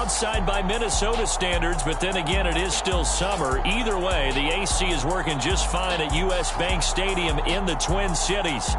outside by Minnesota standards, but then again, it is still summer. Either way, the AC is working just fine at U.S. Bank Stadium in the Twin Cities.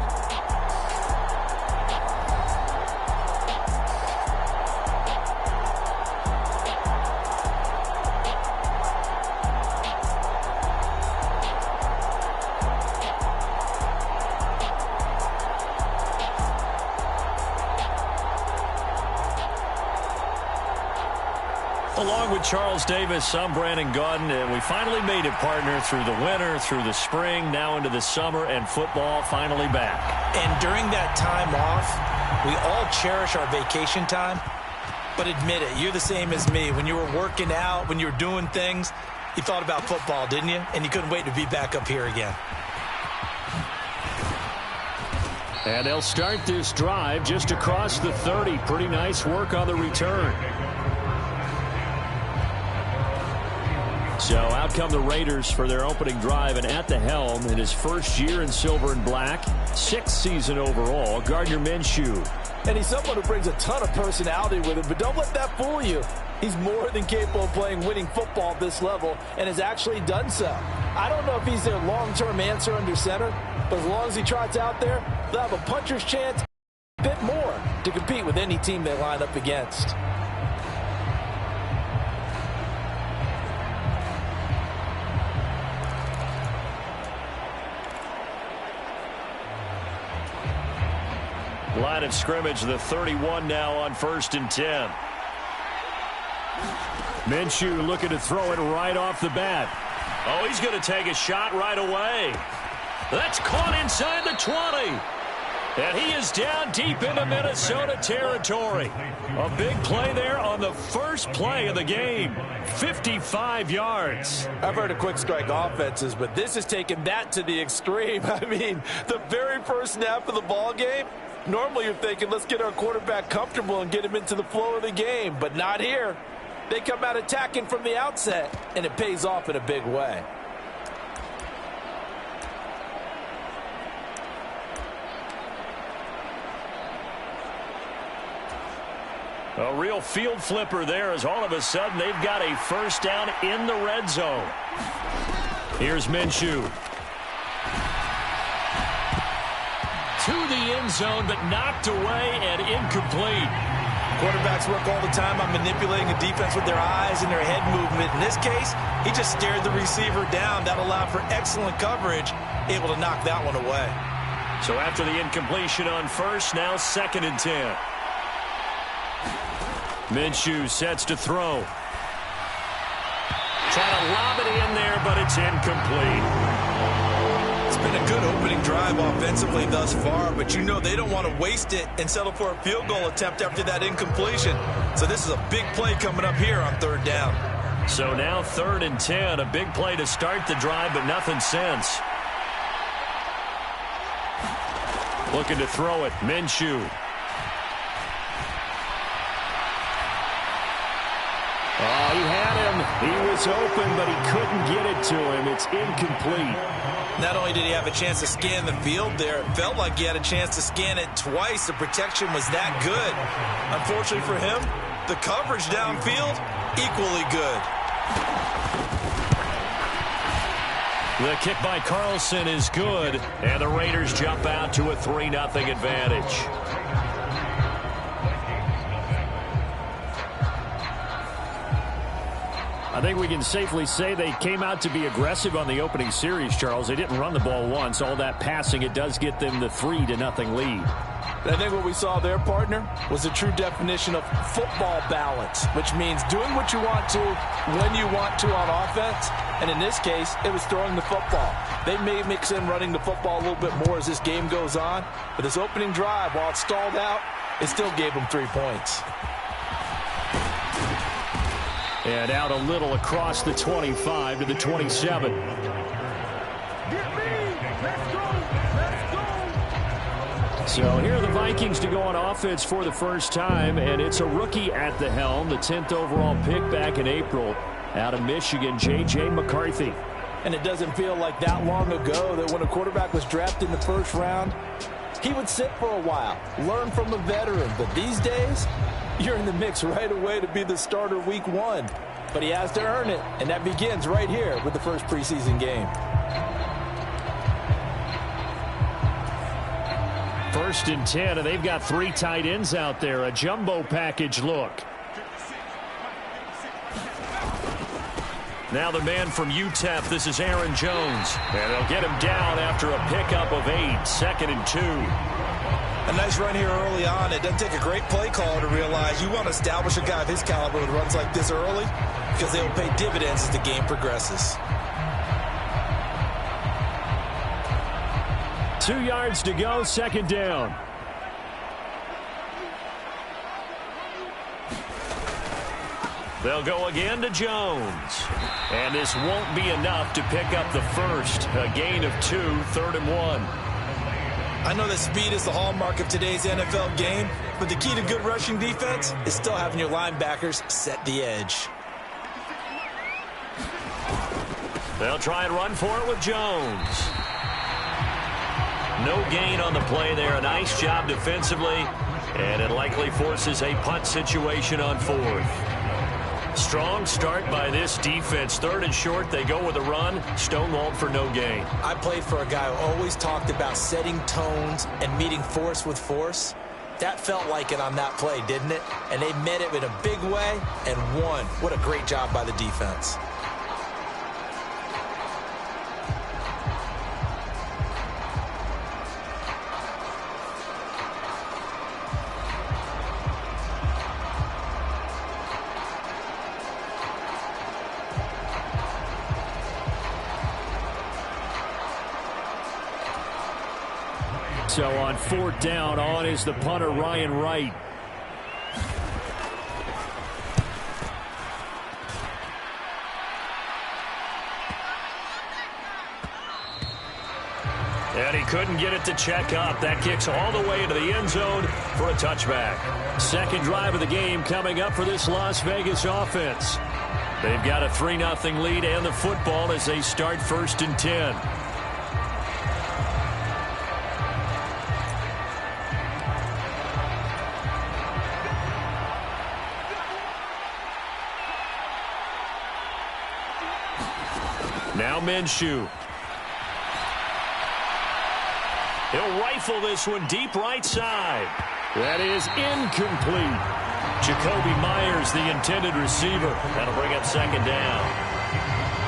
Along with Charles Davis, I'm Brandon Gaudin, and we finally made it, partner, through the winter, through the spring, now into the summer, and football finally back. And during that time off, we all cherish our vacation time. But admit it, you're the same as me. When you were working out, when you were doing things, you thought about football, didn't you? And you couldn't wait to be back up here again. And they'll start this drive just across the 30. Pretty nice work on the return. So out come the Raiders for their opening drive, and at the helm in his first year in silver and black, 6th season overall, Gardner Minshew. And he's someone who brings a ton of personality with him, but don't let that fool you. He's more than capable of playing winning football at this level and has actually done so. I don't know if he's their long-term answer under center, but as long as he trots out there, they'll have a puncher's chance, a bit more, to compete with any team they line up against. Line of scrimmage, the 31 now on 1st and 10. Minshew looking to throw it right off the bat. Oh, he's going to take a shot right away. That's caught inside the 20. And he is down deep into Minnesota territory. A big play there on the first play of the game. 55 yards. I've heard of quick strike offenses, but this is taking that to the extreme. I mean, the very first snap of the ball game, normally you're thinking, let's get our quarterback comfortable and get him into the flow of the game, but not here. They come out attacking from the outset, and it pays off in a big way. A real field flipper there, as all of a sudden they've got a first down in the red zone. Here's Minshew. To the end zone, but knocked away and incomplete. Quarterbacks work all the time on manipulating a defense with their eyes and their head movement. In this case, he just stared the receiver down. That allowed for excellent coverage, able to knock that one away. So after the incompletion on first, now 2nd and 10. Minshew sets to throw. Trying to lob it in there, but it's incomplete. It's been a good opening drive offensively thus far, but you know they don't want to waste it and settle for a field goal attempt after that incompletion. So this is a big play coming up here on 3rd down. So now 3rd and 10, a big play to start the drive, but nothing since. Looking to throw it, Minshew. Oh, he had him. He was open, but he couldn't get it to him. It's incomplete. Not only did he have a chance to scan the field there, it felt like he had a chance to scan it twice. The protection was that good. Unfortunately for him, the coverage downfield, equally good. The kick by Carlson is good, and the Raiders jump out to a 3-0 advantage. I think we can safely say they came out to be aggressive on the opening series, Charles. They didn't run the ball once. All that passing, it does get them the 3-0 lead. I think what we saw there, partner, was a true definition of football balance, which means doing what you want to when you want to on offense. And in this case, it was throwing the football. They may mix in running the football a little bit more as this game goes on. But this opening drive, while it stalled out, it still gave them 3 points. And out a little across the 25 to the 27. So here are the Vikings to go on offense for the first time, and it's a rookie at the helm, the 10th overall pick back in April out of Michigan, J.J. McCarthy. And it doesn't feel like that long ago that when a quarterback was drafted in the first round, he would sit for a while, learn from a veteran. But these days, you're in the mix right away to be the starter week 1. But he has to earn it, and that begins right here with the first preseason game. First and 10, and they've got 3 tight ends out there. A jumbo package look. Now the man from UTEP, this is Aaron Jones. And they'll get him down after a pickup of 8, 2nd and 2. A nice run here early on. It doesn't take a great play caller to realize you want to establish a guy of his caliber who runs like this early because they will pay dividends as the game progresses. 2 yards to go, 2nd down. They'll go again to Jones. And this won't be enough to pick up the first. A gain of 2, 3rd and 1. I know that speed is the hallmark of today's NFL game, but the key to good rushing defense is still having your linebackers set the edge. They'll try and run for it with Jones. No gain on the play there. A nice job defensively, and it likely forces a punt situation on 4th. Strong start by this defense. 3rd and short, they go with a run. Stonewalled for no gain. I played for a guy who always talked about setting tones and meeting force with force. That felt like it on that play, didn't it? And they met it in a big way and won. What a great job by the defense. So on 4th down, on is the punter, Ryan Wright. And he couldn't get it to check up. That kicks all the way into the end zone for a touchback. 2nd drive of the game coming up for this Las Vegas offense. They've got a 3-0 lead and the football as they start 1st and 10. Now Minshew. He'll rifle this one deep right side. That is incomplete. Jacoby Myers, the intended receiver. That'll bring up 2nd down.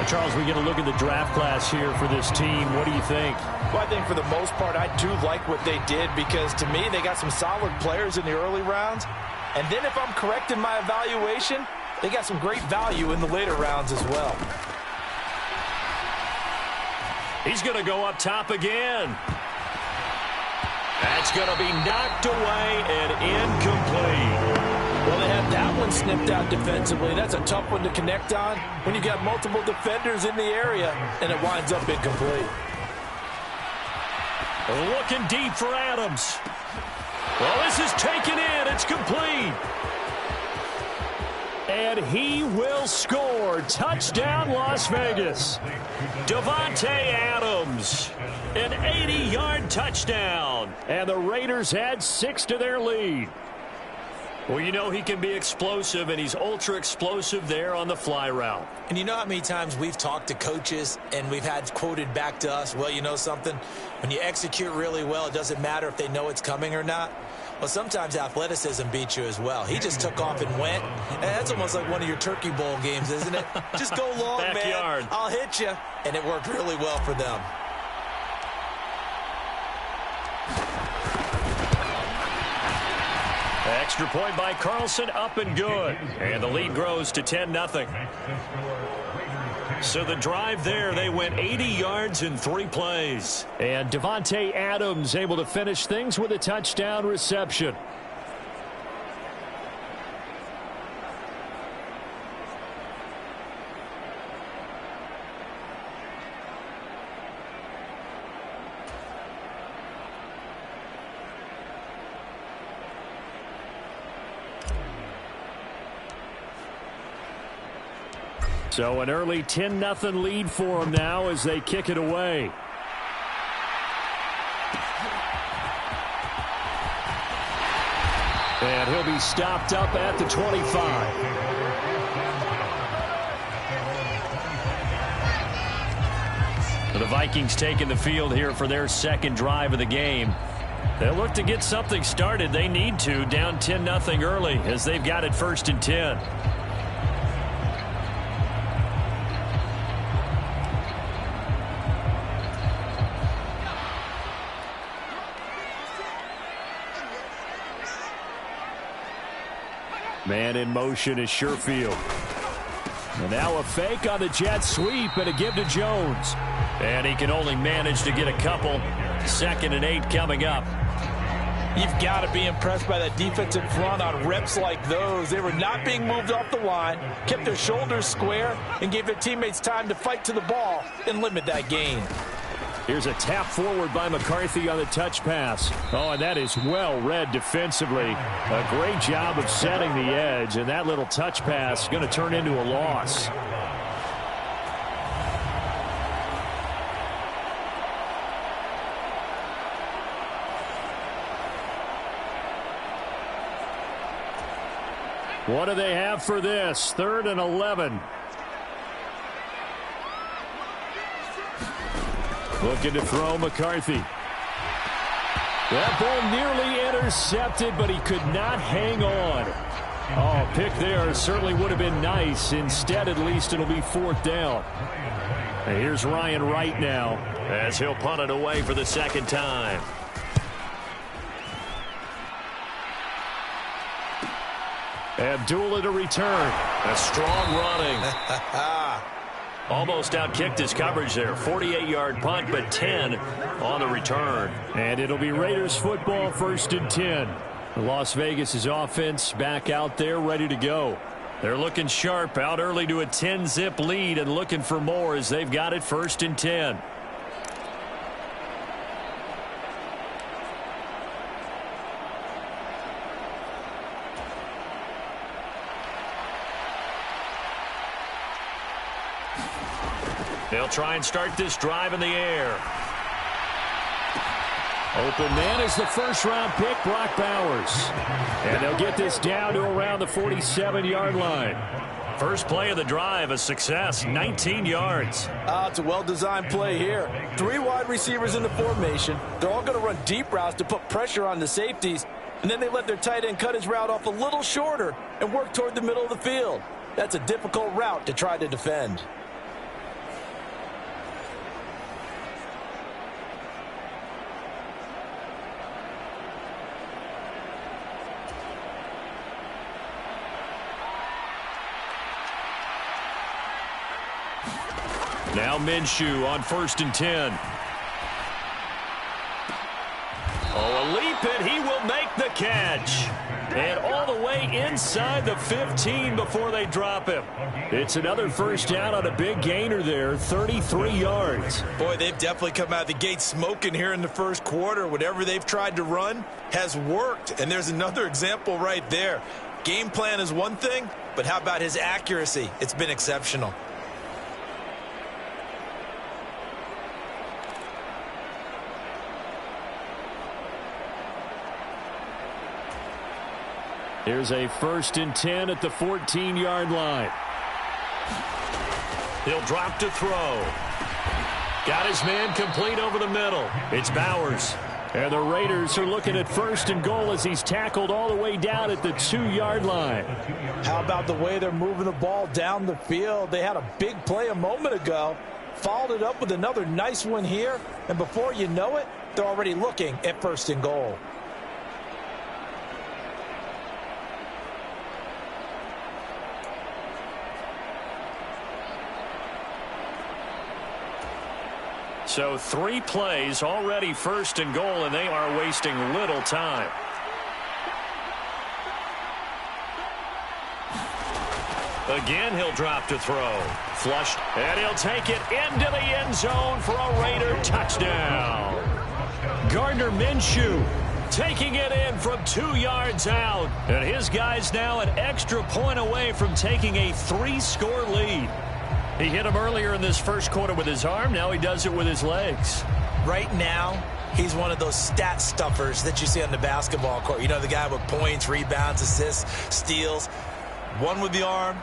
Charles, we get a look at the draft class here for this team. What do you think? Well, I think for the most part, I do like what they did because, to me, they got some solid players in the early rounds. And then if I'm correct in my evaluation, they got some great value in the later rounds as well. He's going to go up top again. That's going to be knocked away and incomplete. Well, they had that one snipped out defensively. That's a tough one to connect on when you got multiple defenders in the area, and it winds up incomplete. Looking deep for Adams. Well, this is taken in. It's complete. And he will score. Touchdown, Las Vegas. Davante Adams, an 80-yard touchdown. And the Raiders add 6 to their lead. Well, you know he can be explosive, and he's ultra-explosive there on the fly route. And you know how many times we've talked to coaches and we've had quoted back to us, well, you know something? When you execute really well, it doesn't matter if they know it's coming or not. Well, sometimes athleticism beats you as well. He just took off and went. And that's almost like one of your Turkey Bowl games, isn't it? Just go long, Backyard. man. I'll hit you. And it worked really well for them. Extra point by Carlson, up and good. And the lead grows to 10-0. So the drive there, they went 80 yards in 3 plays. And Davante Adams able to finish things with a touchdown reception. So an early 10-0 lead for them now as they kick it away. And he'll be stopped up at the 25. The Vikings taking the field here for their second drive of the game. They'll look to get something started. They need to, down 10-0 early as they've got it 1st and 10. Man in motion is Sherfield. And now a fake on the jet sweep and a give to Jones. And he can only manage to get a couple. 2nd and 8 coming up. You've got to be impressed by that defensive front on reps like those. They were not being moved off the line, kept their shoulders square, and gave their teammates time to fight to the ball and limit that gain. Here's a tap forward by McCarthy on the touch pass. Oh, and that is well read defensively. A great job of setting the edge, and that little touch pass is going to turn into a loss. What do they have for this? 3rd and 11. Looking to throw McCarthy. That ball nearly intercepted, but he could not hang on. Oh, pick there certainly would have been nice. Instead, at least it'll be 4th down. And here's Ryan Wright now as he'll punt it away for the 2nd time. Abdullah to return. A strong running. Almost outkicked his coverage there. 48-yard punt, but 10 on the return. And it'll be Raiders football, 1st and 10. Las Vegas' offense back out there ready to go. They're looking sharp, out early to a 10-zip lead and looking for more as they've got it 1st and 10. They'll try and start this drive in the air. Open man is the 1st-round pick, Brock Bowers. And they'll get this down to around the 47-yard line. First play of the drive, a success, 19 yards. It's a well-designed play here. 3 wide receivers in the formation. They're all going to run deep routes to put pressure on the safeties. And then they let their tight end cut his route off a little shorter and work toward the middle of the field. That's a difficult route to try to defend. Now Minshew on 1st and 10. Oh, a leap, and he will make the catch. And all the way inside the 15 before they drop him. It's another 1st down on a big gainer there, 33 yards. Boy, they've definitely come out the gate smoking here in the 1st quarter. Whatever they've tried to run has worked. And there's another example right there. Game plan is one thing, but how about his accuracy? It's been exceptional. Here's a 1st and 10 at the 14-yard line. He'll drop to throw. Got his man complete over the middle. It's Bowers. And the Raiders are looking at 1st and goal as he's tackled all the way down at the 2-yard line. How about the way they're moving the ball down the field? They had a big play a moment ago. Followed it up with another nice one here. And before you know it, they're already looking at 1st and goal. So 3 plays, already 1st and goal, and they are wasting little time. Again, he'll drop to throw. Flushed, and he'll take it into the end zone for a Raider touchdown. Gardner Minshew taking it in from 2 yards out. And his guys now an extra point away from taking a 3-score lead. He hit him earlier in this 1st quarter with his arm. Now he does it with his legs. Right now, He's one of those stat stuffers that you see on the basketball court. You know, the guy with points, rebounds, assists, steals. One with the arm,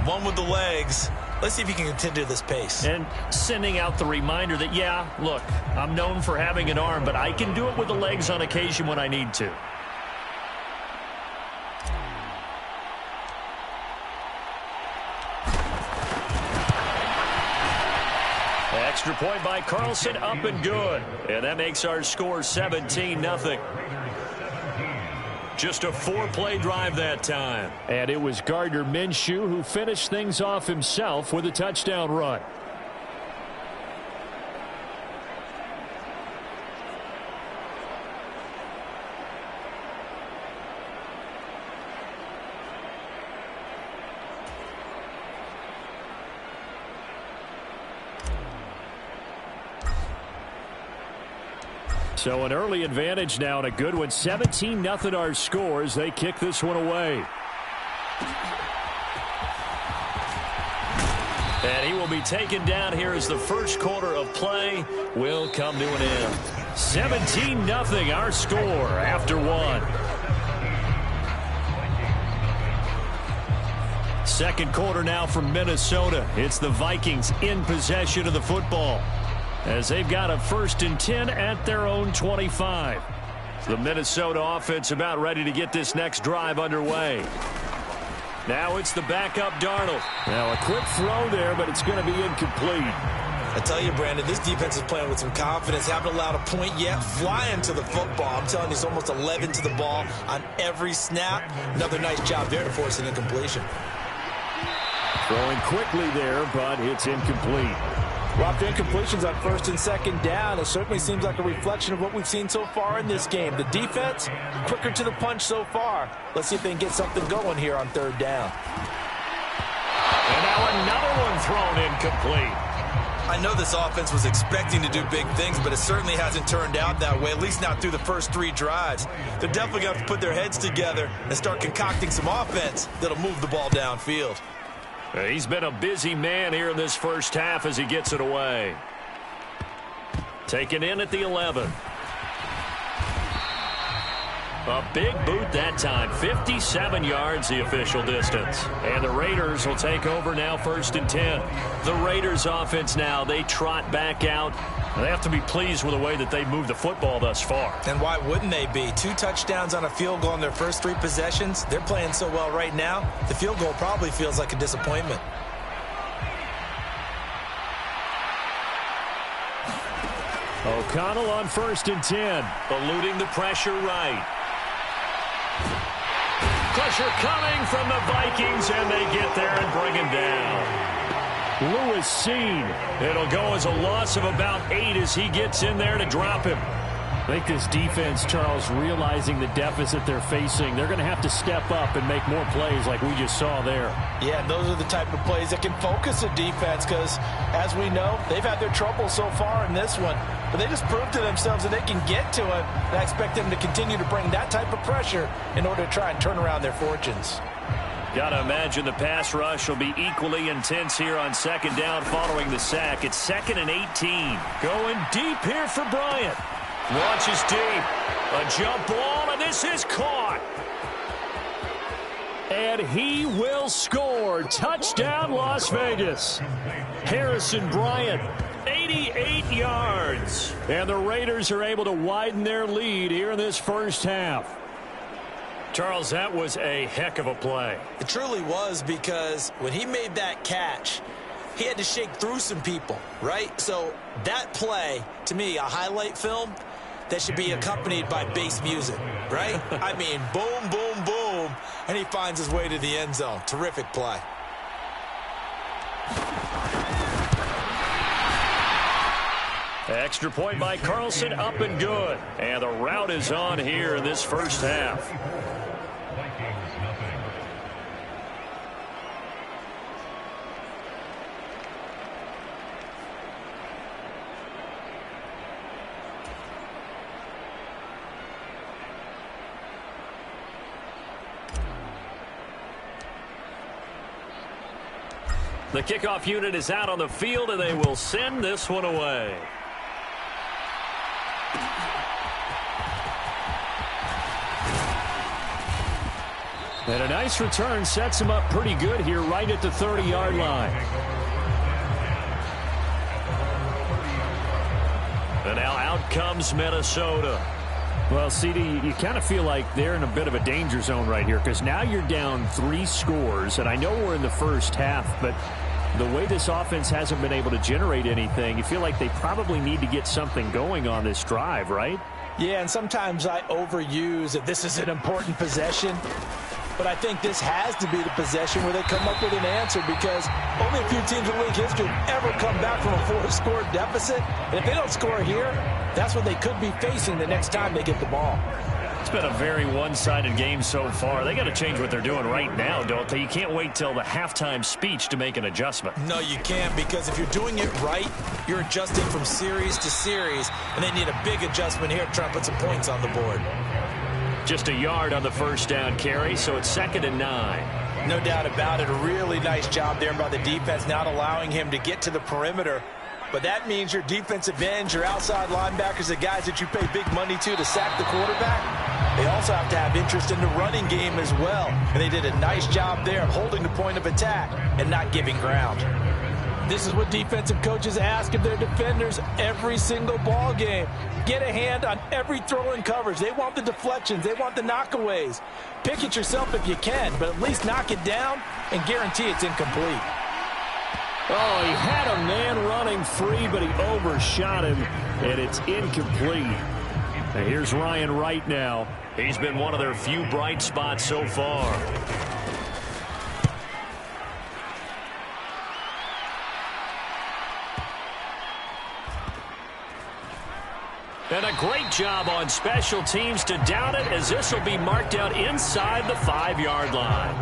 one with the legs. Let's see if he can continue this pace. And sending out the reminder that, yeah, look, I'm known for having an arm, but I can do it with the legs on occasion when I need to. Extra point by Carlson, up and good. And that makes our score 17-0. Just a 4-play drive that time. And it was Gardner Minshew who finished things off himself with a touchdown run. So an early advantage now and a good one. 17-0 our score as they kick this one away. And he will be taken down here as the first quarter of play will come to an end. 17-0 our score after one. Second quarter now from Minnesota. It's the Vikings in possession of the football, as they've got a 1st and 10 at their own 25. The Minnesota offense about ready to get this next drive underway. Now it's the backup Darnold. Now a quick throw there, but it's going to be incomplete. I tell you, Brandon, this defense is playing with some confidence. Haven't allowed a point yet. Flying to the football. I'm telling you, it's almost 11 to the ball on every snap. Another nice job there to force an incompletion. Throwing quickly there, but it's incomplete. Well, after incompletions on 1st and 2nd down, it certainly seems like a reflection of what we've seen so far in this game. The defense, quicker to the punch so far. Let's see if they can get something going here on 3rd down. And now another one thrown incomplete. I know this offense was expecting to do big things, but it certainly hasn't turned out that way, at least not through the first 3 drives. They're definitely going to have to put their heads together and start concocting some offense that'll move the ball downfield. He's been a busy man here in this first half as he gets it away. Taken in at the 11. A big boot that time. 57 yards the official distance. And the Raiders will take over now 1st and 10. The Raiders offense now, they trot back out. They have to be pleased with the way that they moved the football thus far. And why wouldn't they be? 2 touchdowns on a field goal in their first 3 possessions. They're playing so well right now, the field goal probably feels like a disappointment. O'Connell on 1st and 10. Eluding the pressure right. Pressure coming from the Vikings, and they get there and bring him down. Lewis seen. It'll go as a loss of about 8 as he gets in there to drop him. I think this defense, Charles, realizing the deficit they're facing, they're going to have to step up and make more plays like we just saw there. Yeah, and those are the type of plays that can focus a defense because, as we know, they've had their trouble so far in this one. But they just proved to themselves that they can get to it, and I expect them to continue to bring that type of pressure in order to try and turn around their fortunes. Got to imagine the pass rush will be equally intense here on 2nd down following the sack. It's 2nd and 18. Going deep here for Bryant. Launches deep. A jump ball, and this is caught. And he will score. Touchdown, Las Vegas. Harrison Bryant, 88 yards. And the Raiders are able to widen their lead here in this first half. Charles, that was a heck of a play. It truly was, because when he made that catch, he had to shake through some people, right? So that play, to me, a highlight film that should be accompanied by bass music, right? I mean, boom, boom, boom, and he finds his way to the end zone. Terrific play. Extra point by Carlson, up and good. And the route is on here in this first half. The kickoff unit is out on the field, and they will send this one away. And a nice return sets him up pretty good here right at the 30-yard line. And now out comes Minnesota. Well, CD, you kind of feel like they're in a bit of a danger zone right here because now you're down 3 scores, and I know we're in the first half, but the way this offense hasn't been able to generate anything, you feel like they probably need to get something going on this drive, right? Yeah, and sometimes I overuse that this is an important possession. But I think this has to be the possession where they come up with an answer because only a few teams in league history have ever come back from a 4-score deficit. And if they don't score here, that's what they could be facing the next time they get the ball. It's been a very one-sided game so far. They got to change what they're doing right now, don't they? You can't wait till the halftime speech to make an adjustment. No, you can't, because if you're doing it right, you're adjusting from series to series, and they need a big adjustment here to try and put some points on the board. Just a yard on the first down carry, so it's 2nd and 9. No doubt about it. A really nice job there by the defense, not allowing him to get to the perimeter. But that means your defensive ends, your outside linebackers, the guys that you pay big money to sack the quarterback, they also have to have interest in the running game as well. And they did a nice job there of holding the point of attack and not giving ground. This is what defensive coaches ask of their defenders every single ball game. Get a hand on every throw in coverage. They want the deflections. They want the knockaways. Pick it yourself if you can, but at least knock it down and guarantee it's incomplete. Oh, he had a man running free, but he overshot him, and it's incomplete. And here's Ryan Wright now. He's been one of their few bright spots so far. And a great job on special teams to down it, as this will be marked out inside the 5-yard line.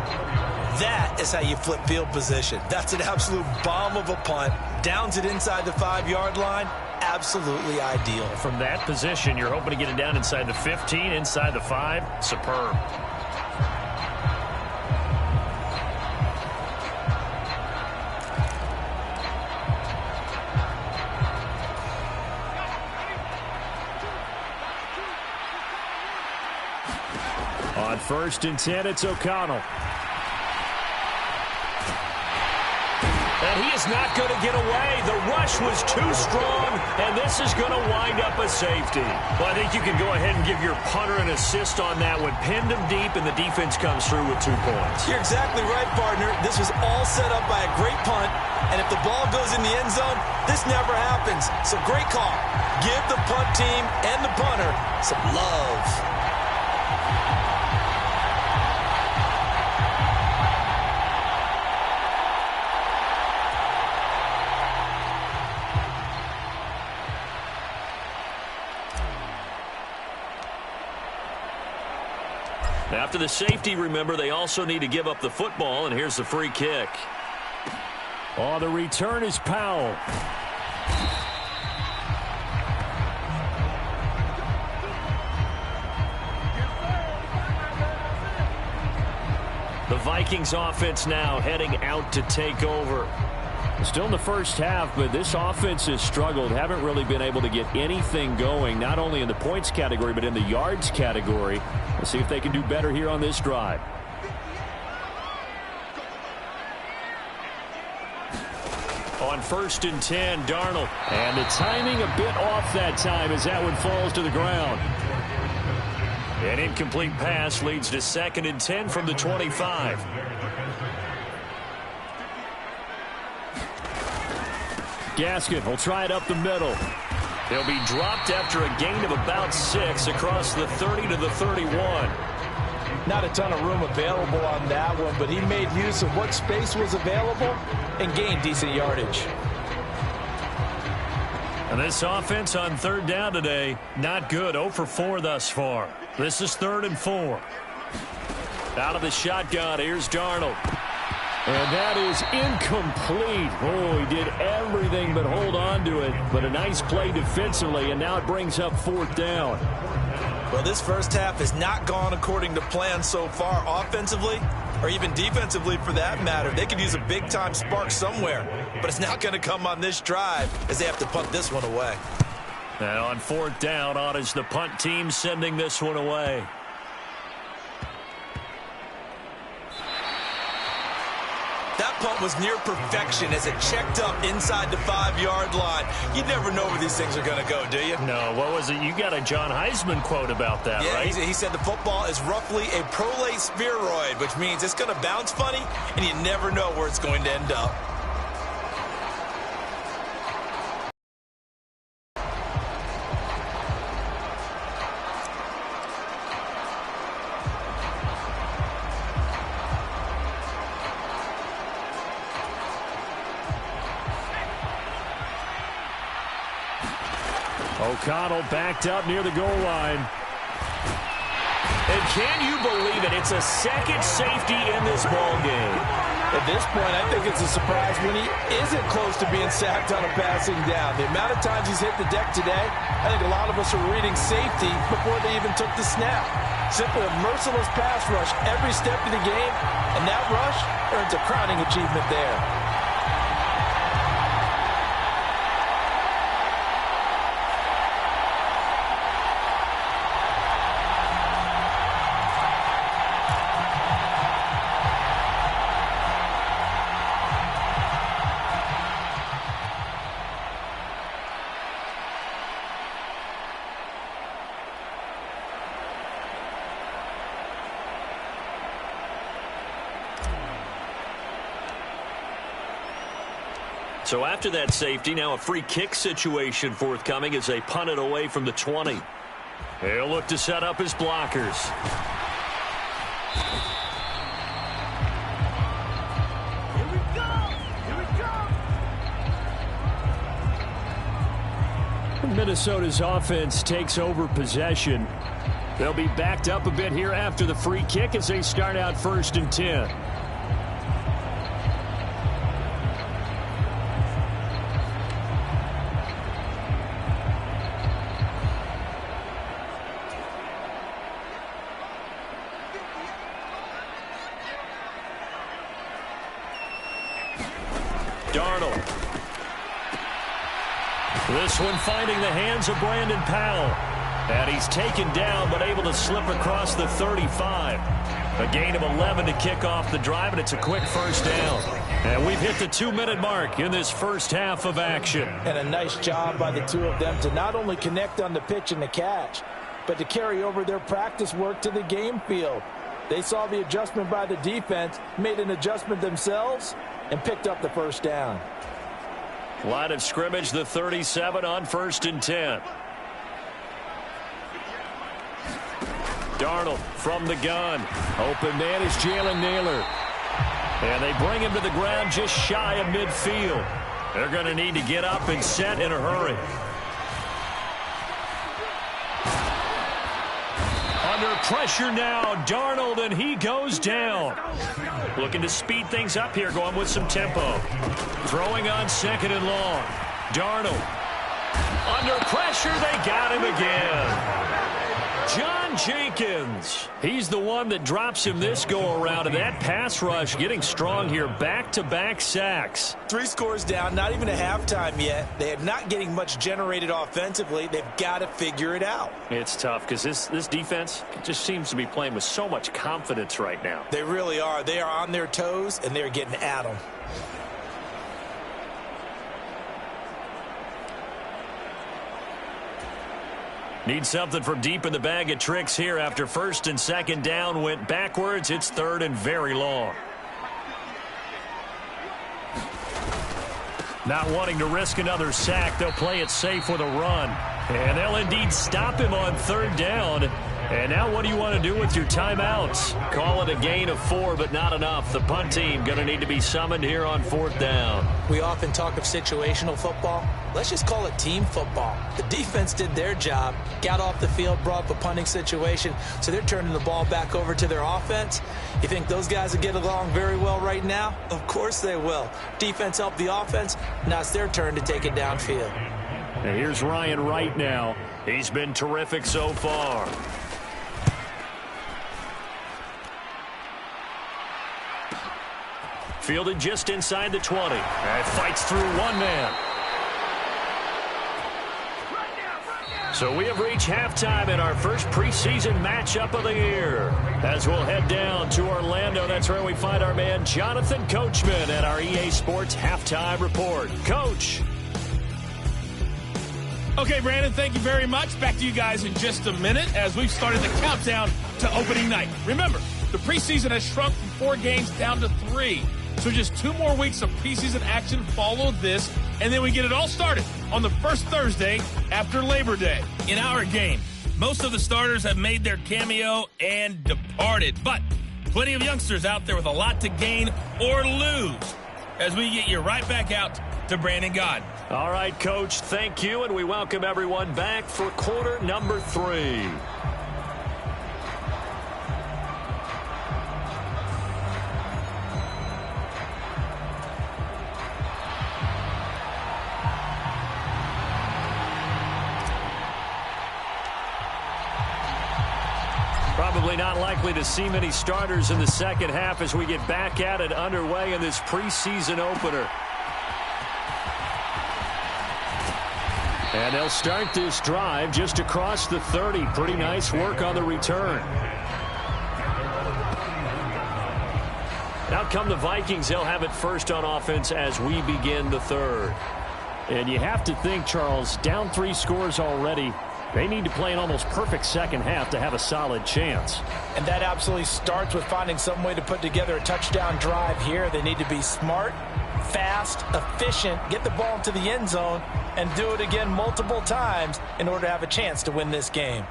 That is how you flip field position. That's an absolute bomb of a punt. Downs it inside the 5-yard line. Absolutely ideal. From that position, you're hoping to get it down inside the 15, inside the 5. Superb. On 1st and 10, it's O'Connell. And he is not going to get away. The rush was too strong, and this is going to wind up a safety. Well, I think you can go ahead and give your punter an assist on that one. Pinned him deep, and the defense comes through with 2 points. You're exactly right, partner. This was all set up by a great punt, and if the ball goes in the end zone, this never happens. So great call. Give the punt team and the punter some love. After the safety, remember, they also need to give up the football, and here's the free kick. Oh, the return is Powell. The Vikings offense now heading out to take over. Still in the first half, but this offense has struggled. Haven't really been able to get anything going, not only in the points category, but in the yards category. Let's see if they can do better here on this drive. On 1st and 10, Darnold. And the timing a bit off that time as that one falls to the ground. An incomplete pass leads to 2nd and 10 from the 25. Gaskin will try it up the middle. He'll be dropped after a gain of about 6 across the 30 to the 31. Not a ton of room available on that one, but he made use of what space was available and gained decent yardage. And this offense on 3rd down today, not good. 0 for 4 thus far. This is 3rd and 4. Out of the shotgun, here's Darnold. And that is incomplete. Oh, he did everything but hold on to it. But a nice play defensively, and now it brings up 4th down. Well, this first half has not gone according to plan so far offensively, or even defensively for that matter. They could use a big-time spark somewhere, but it's not going to come on this drive as they have to punt this one away. And on 4th down, on is the punt team sending this one away. punt was near perfection as it checked up inside the 5-yard line. You never know where these things are going to go, do you? No, what was it? You got a John Heisman quote about that, yeah, right? He said the football is roughly a prolate spheroid, which means it's going to bounce funny, and you never know where it's going to end up. O'Connell backed up near the goal line. And can you believe it? It's a second safety in this ball game. At this point, I think it's a surprise when he isn't close to being sacked on a passing down. The amount of times he's hit the deck today, I think a lot of us are reading safety before they even took the snap. Simply a merciless pass rush every step of the game, and that rush earns a crowning achievement there. So after that safety, now a free kick situation forthcoming as they punt it away from the 20. He'll look to set up his blockers. Here we go! Here we go! Minnesota's offense takes over possession. They'll be backed up a bit here after the free kick as they start out 1st and 10. Darnold. This one finding the hands of Brandon Powell. And he's taken down but able to slip across the 35. A gain of 11 to kick off the drive, and it's a quick first down. And we've hit the 2-minute mark in this first half of action. And a nice job by the two of them to not only connect on the pitch and the catch, but to carry over their practice work to the game field. They saw the adjustment by the defense, made an adjustment themselves, and picked up the first down. Line of scrimmage, the 37 on 1st and 10. Darnold from the gun. Open man is Jalen Naylor. And they bring him to the ground just shy of midfield. They're going to need to get up and set in a hurry. Under pressure now, Darnold, and he goes down. Looking to speed things up here, going with some tempo. Throwing on 2nd and long. Darnold. Under pressure, they got him again. John Jenkins. He's the one that drops him this go-around, and that pass rush getting strong here. Back-to-back sacks. 3 scores down, not even a halftime yet. They are not getting much generated offensively. They've got to figure it out. It's tough because this defense just seems to be playing with so much confidence right now. They really are. They are on their toes, and they're getting at them. Need something from deep in the bag of tricks here after 1st and 2nd down went backwards. It's 3rd and very long. Not wanting to risk another sack, they'll play it safe with a run. And they'll indeed stop him on 3rd down. And now what do you want to do with your timeouts? Call it a gain of 4, but not enough. The punt team going to need to be summoned here on 4th down. We often talk of situational football. Let's just call it team football. The defense did their job, got off the field, brought up a punting situation, so they're turning the ball back over to their offense. You think those guys will get along very well right now? Of course they will. Defense helped the offense. Now it's their turn to take it downfield. And here's Ryan Wright now. He's been terrific so far. Fielded just inside the 20. And fights through one man. So we have reached halftime in our first preseason matchup of the year. As we'll head down to Orlando, that's where we find our man Jonathan Coachman at our EA Sports Halftime Report. Coach. Okay, Brandon, thank you very much. Back to you guys in just a minute as we've started the countdown to opening night. Remember, the preseason has shrunk from 4 games down to 3. So just 2 more weeks of preseason action follow this, and then we get it all started on the first Thursday after Labor Day. In our game, most of the starters have made their cameo and departed, but plenty of youngsters out there with a lot to gain or lose as we get you right back out to Brandon God. All right, Coach, thank you, and we welcome everyone back for quarter number 3. Probably not likely to see many starters in the second half as we get back at it underway in this preseason opener. And they'll start this drive just across the 30. Pretty nice work on the return. Out come the Vikings. They'll have it first on offense as we begin the third. And you have to think, Charles, down 3 scores already. They need to play an almost perfect second half to have a solid chance. And that absolutely starts with finding some way to put together a touchdown drive here. They need to be smart, fast, efficient, get the ball into the end zone, and do it again multiple times in order to have a chance to win this game.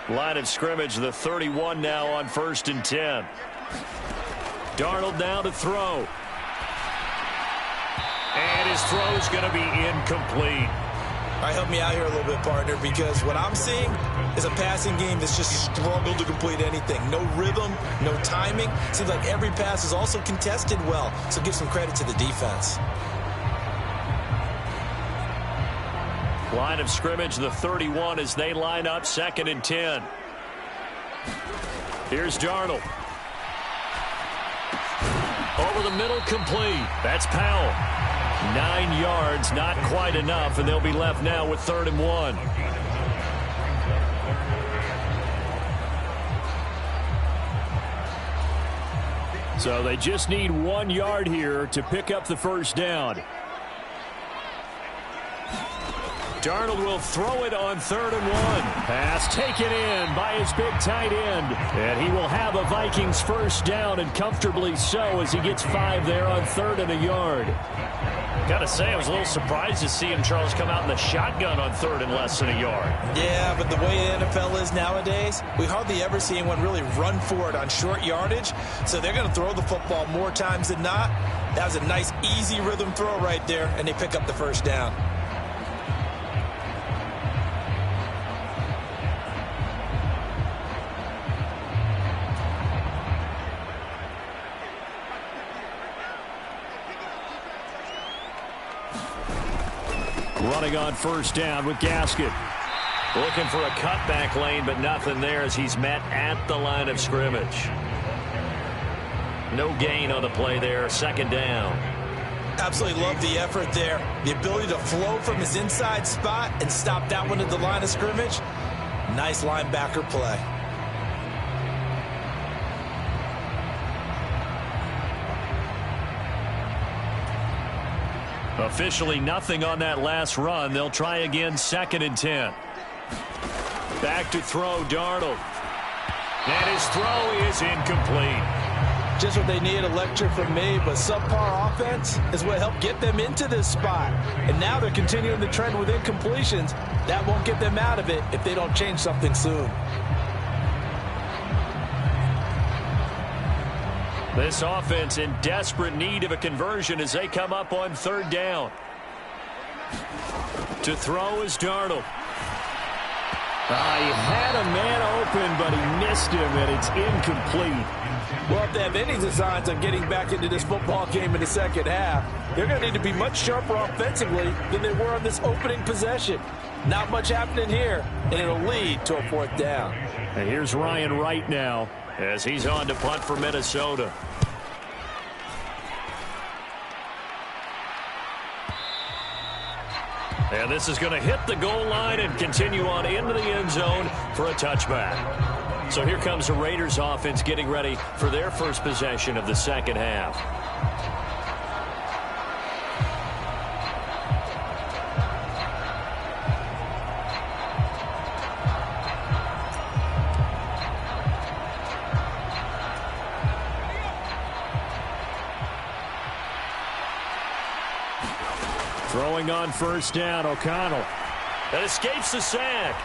Line of scrimmage, the 31 now on 1st and 10. Darnold now to throw. And his throw is going to be incomplete. All right, help me out here a little bit, partner, because what I'm seeing is a passing game that's just struggled to complete anything. No rhythm, no timing. Seems like every pass is also contested well, so give some credit to the defense. Line of scrimmage, the 31 as they line up 2nd and 10. Here's Darnold. Over the middle, complete. That's Powell. 9 yards, not quite enough, and they'll be left now with 3rd and 1. So they just need 1 yard here to pick up the first down. Darnold will throw it on 3rd and 1. Pass taken in by his big tight end. And he will have a Vikings first down, and comfortably so, as he gets 5 there on 3rd and a yard. Gotta say, I was a little surprised to see him, Charles, come out in the shotgun on 3rd and less than a yard. Yeah, but the way the NFL is nowadays, we hardly ever see anyone really run for it on short yardage. So they're going to throw the football more times than not. That was a nice, easy rhythm throw right there, and they pick up the first down. Running on first down with Gasket. Looking for a cutback lane, but nothing there as he's met at the line of scrimmage. No gain on the play there, 2nd down. Absolutely love the effort there. The ability to flow from his inside spot and stop that one at the line of scrimmage. Nice linebacker play. Officially nothing on that last run. They'll try again 2nd and 10. Back to throw, Darnold. And his throw is incomplete. Just what they need, a lecture from me, but subpar offense is what helped get them into this spot. And now they're continuing the trend with incompletions. That won't get them out of it if they don't change something soon. This offense in desperate need of a conversion as they come up on 3rd down. To throw is Darnold. He had a man open, but he missed him, and it's incomplete. Well, if they have any designs on getting back into this football game in the second half, they're going to need to be much sharper offensively than they were on this opening possession. Not much happening here, and it'll lead to a 4th down. And here's Ryan Wright now, as he's on to punt for Minnesota. And this is going to hit the goal line and continue on into the end zone for a touchback. So here comes the Raiders offense getting ready for their first possession of the second half. Throwing on first down, O'Connell. That escapes the sack.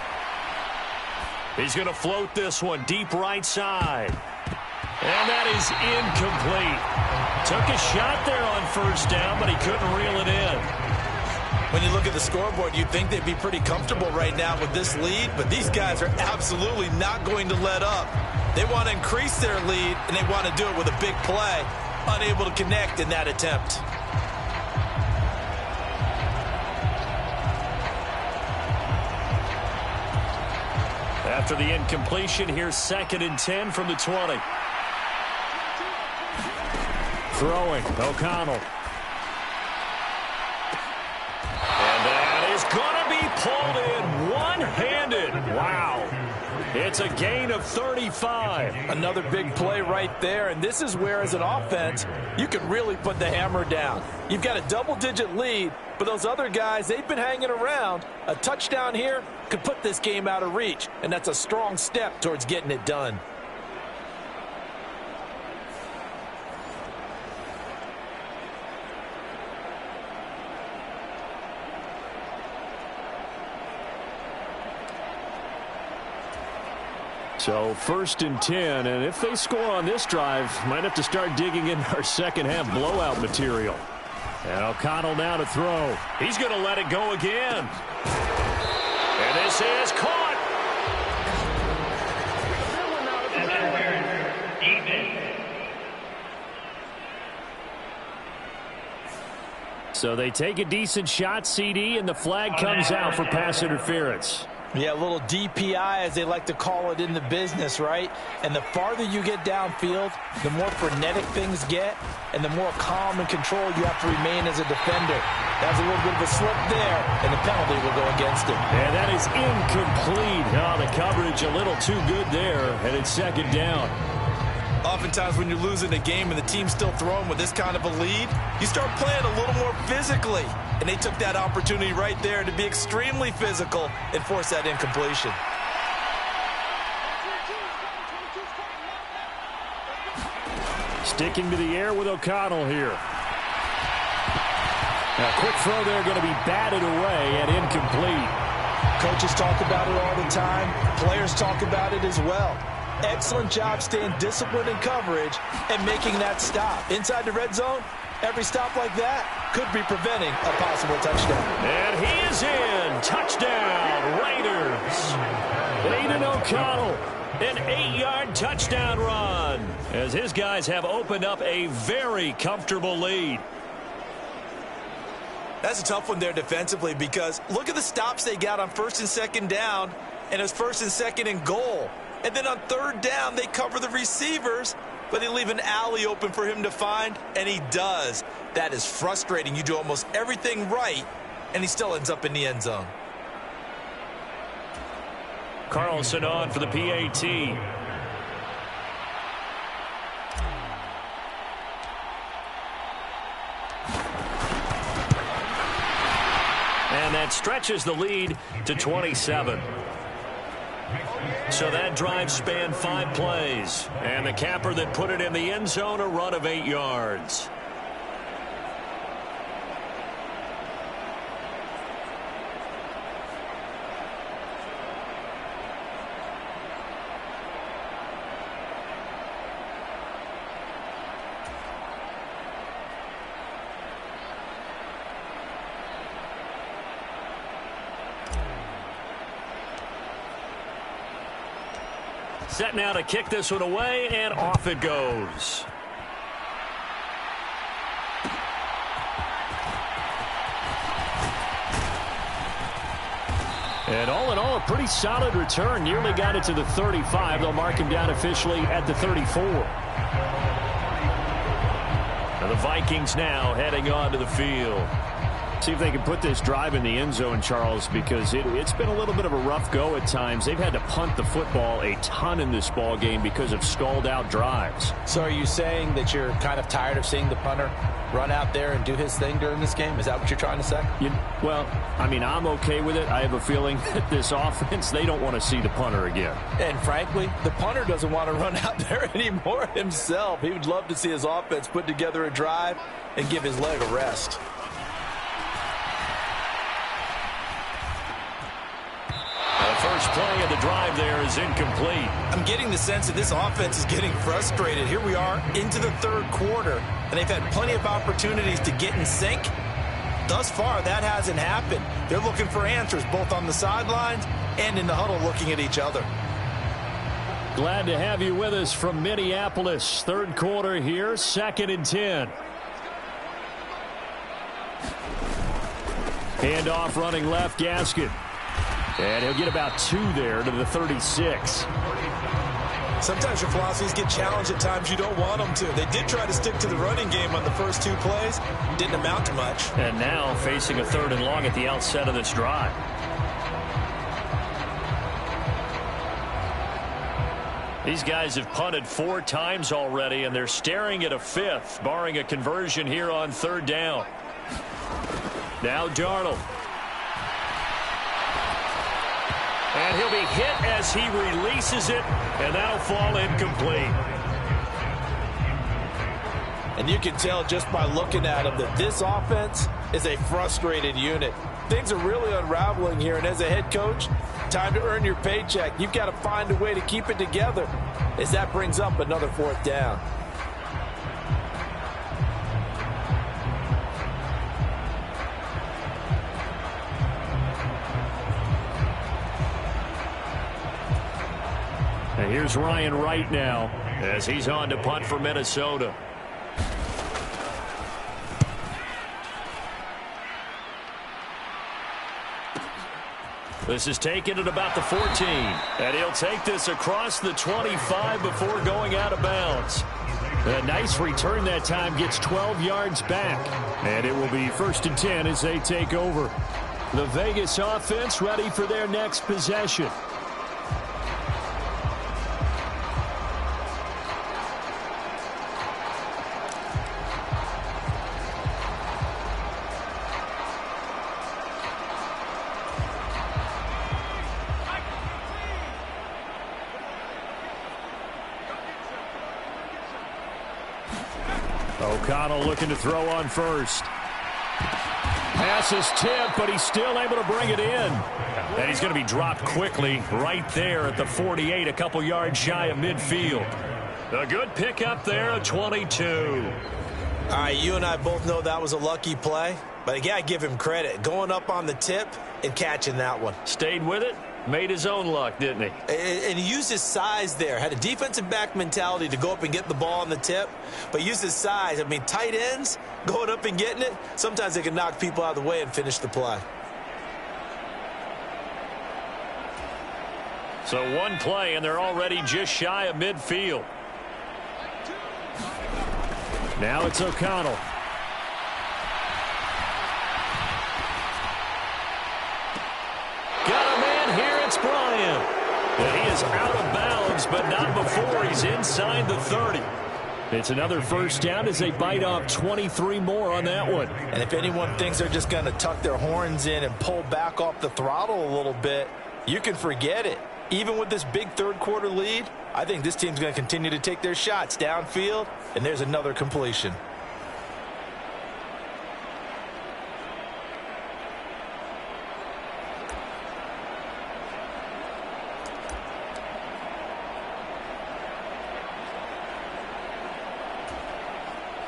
He's going to float this one deep right side. And that is incomplete. Took a shot there on first down, but he couldn't reel it in. When you look at the scoreboard, you'd think they'd be pretty comfortable right now with this lead, but these guys are absolutely not going to let up. They want to increase their lead, and they want to do it with a big play. Unable to connect in that attempt. After the incompletion, here's 2nd and 10 from the 20. Throwing, O'Connell. And that is going to be pulled in one-handed. Wow. It's a gain of 35. Another big play right there, and this is where, as an offense, you can really put the hammer down. You've got a double-digit lead, but those other guys, they've been hanging around. A touchdown here could put this game out of reach, and that's a strong step towards getting it done. So 1st and 10, and if they score on this drive, might have to start digging in our second half blowout material. And O'Connell now to throw. He's going to let it go again. And this is caught. So they take a decent shot, CD, and the flag comes out for pass interference. Yeah, a little DPI, as they like to call it in the business, right? And the farther you get downfield, the more frenetic things get, and the more calm and control you have to remain as a defender. That's a little bit of a slip there, and the penalty will go against him. And that is incomplete. Oh, the coverage a little too good there, and it's 2nd down. Oftentimes when you're losing a game and the team's still throwing with this kind of a lead, you start playing a little more physically. And they took that opportunity right there to be extremely physical and force that incompletion. Sticking to the air with O'Connell here. Now, quick throw there, going to be batted away and incomplete. Coaches talk about it all the time. Players talk about it as well. Excellent job staying disciplined in coverage and making that stop. Inside the red zone, every stop like that could be preventing a possible touchdown. And he is in. Touchdown, Raiders. Aiden O'Connell, an 8-yard touchdown run, as his guys have opened up a very comfortable lead. That's a tough one there defensively, because look at the stops they got on 1st and 2nd down, and it's 1st and 2nd and goal. And then on 3rd down, they cover the receivers, but they leave an alley open for him to find, and he does. That is frustrating. You do almost everything right, and he still ends up in the end zone. Carlson on for the PAT. And that stretches the lead to 27. So that drive spanned 5 plays. And the capper that put it in the end zone, a run of 8 yards. Set now to kick this one away, and off it goes. And all in all, a pretty solid return. Nearly got it to the 35. They'll mark him down officially at the 34. And the Vikings now heading on to the field. See if they can put this drive in the end zone, Charles, because it's been a little bit of a rough go at times. They've had to punt the football a ton in this ball game because of stalled-out drives. So are you saying that you're kind of tired of seeing the punter run out there and do his thing during this game? Is that what you're trying to say? Well, I mean, I'm okay with it. I have a feeling that this offense, they don't want to see the punter again. And frankly, the punter doesn't want to run out there anymore himself. He would love to see his offense put together a drive and give his leg a rest. The first play of the drive there is incomplete. I'm getting the sense that this offense is getting frustrated. Here we are into the third quarter, and they've had plenty of opportunities to get in sync. Thus far, that hasn't happened. They're looking for answers both on the sidelines and in the huddle looking at each other. Glad to have you with us from Minneapolis. Third quarter here, 2nd and 10. Handoff running left, Gaskin. And he'll get about 2 there to the 36. Sometimes your philosophies get challenged at times you don't want them to. They did try to stick to the running game on the first 2 plays. Didn't amount to much. And now facing a 3rd and long at the outset of this drive. These guys have punted 4 times already, and they're staring at a 5th, barring a conversion here on 3rd down. Now Darnold. And he'll be hit as he releases it, and that'll fall incomplete. And you can tell just by looking at him that this offense is a frustrated unit. Things are really unraveling here, and as a head coach, time to earn your paycheck. You've got to find a way to keep it together as that brings up another 4th down. And here's Ryan Wright now as he's on to punt for Minnesota. This is taken at about the 14. And he'll take this across the 25 before going out of bounds. A nice return that time, gets 12 yards back. And it will be 1st and 10 as they take over. The Vegas offense ready for their next possession. O'Connell looking to throw on first. Pass is tipped, but he's still able to bring it in. And he's going to be dropped quickly right there at the 48, a couple yards shy of midfield. A good pickup there at 22. All right, you and I both know that was a lucky play, but I got to give him credit. Going up on the tip and catching that one. Stayed with it, made his own luck, didn't he? And he used his size there. Had a defensive back mentality to go up and get the ball on the tip, but used his size. I mean, tight ends going up and getting it, sometimes they can knock people out of the way and finish the play. So one play, and they're already just shy of midfield. Now it's O'Connell. Got a man here, it's Bryant. And he is out of bounds, but not before he's inside the 30. It's another 1st down as they bite off 23 more on that one. And if anyone thinks they're just going to tuck their horns in and pull back off the throttle a little bit, you can forget it. Even with this big 3rd quarter lead, I think this team's going to continue to take their shots downfield, and there's another completion.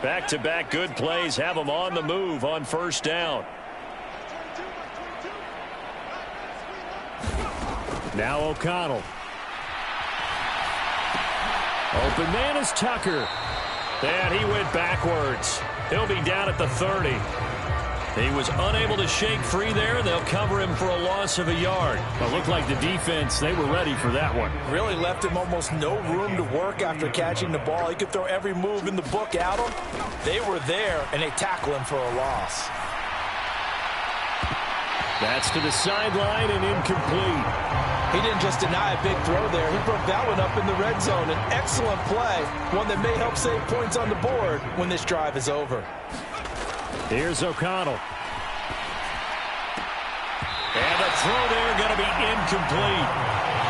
Back-to-back good plays have them on the move on 1st down. Now O'Connell. Open man is Tucker. And he went backwards. He'll be down at the 30. He was unable to shake free there, and they'll cover him for a loss of a yard. But looked like the defense, they were ready for that one. Really left him almost no room to work after catching the ball. He could throw every move in the book at him. They were there, and they tackle him for a loss. That's to the sideline and incomplete. He didn't just deny a big throw there. He broke that one up in the red zone. An excellent play, one that may help save points on the board when this drive is over. Here's O'Connell. And the throw there going to be incomplete.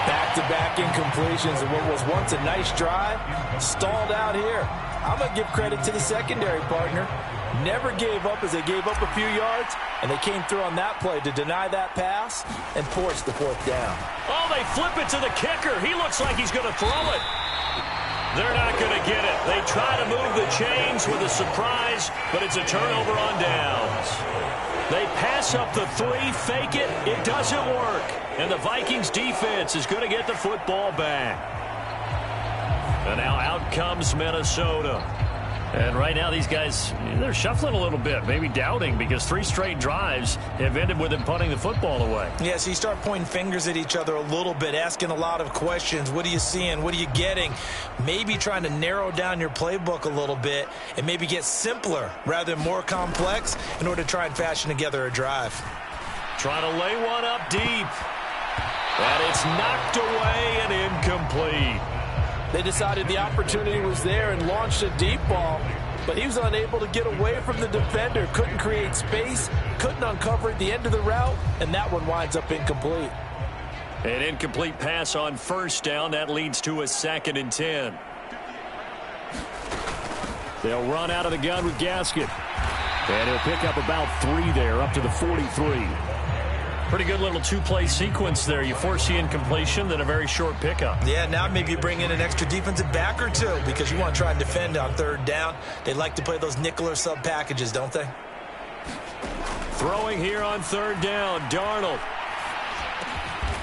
Back-to-back incompletions, and what was once a nice drive stalled out here. I'm going to give credit to the secondary partner. Never gave up as they gave up a few yards, and they came through on that play to deny that pass and force the fourth down. Oh, they flip it to the kicker. He looks like he's going to throw it. They're not going to get it. They try to move the chains with a surprise, but it's a turnover on downs. They pass up the three, fake it. It doesn't work. And the Vikings defense is going to get the football back. And now out comes Minnesota. And right now these guys, they're shuffling a little bit, maybe doubting, because 3 straight drives have ended with them punting the football away. Yeah, so you start pointing fingers at each other a little bit, asking a lot of questions. What are you seeing? What are you getting? Maybe trying to narrow down your playbook a little bit and maybe get simpler rather than more complex in order to try and fashion together a drive. Trying to lay one up deep. And it's knocked away and incomplete. They decided the opportunity was there and launched a deep ball, but he was unable to get away from the defender, couldn't create space, couldn't uncover at the end of the route, and that one winds up incomplete. An incomplete pass on first down. That leads to a 2nd and 10. They'll run out of the gun with Gasket. And he'll pick up about 3 there, up to the 43. Pretty good little 2-play sequence there. You force the incompletion, then a very short pickup. Yeah, now maybe you bring in an extra defensive back or 2 because you want to try and defend on 3rd down. They like to play those nickel or sub packages, don't they? Throwing here on 3rd down, Darnold.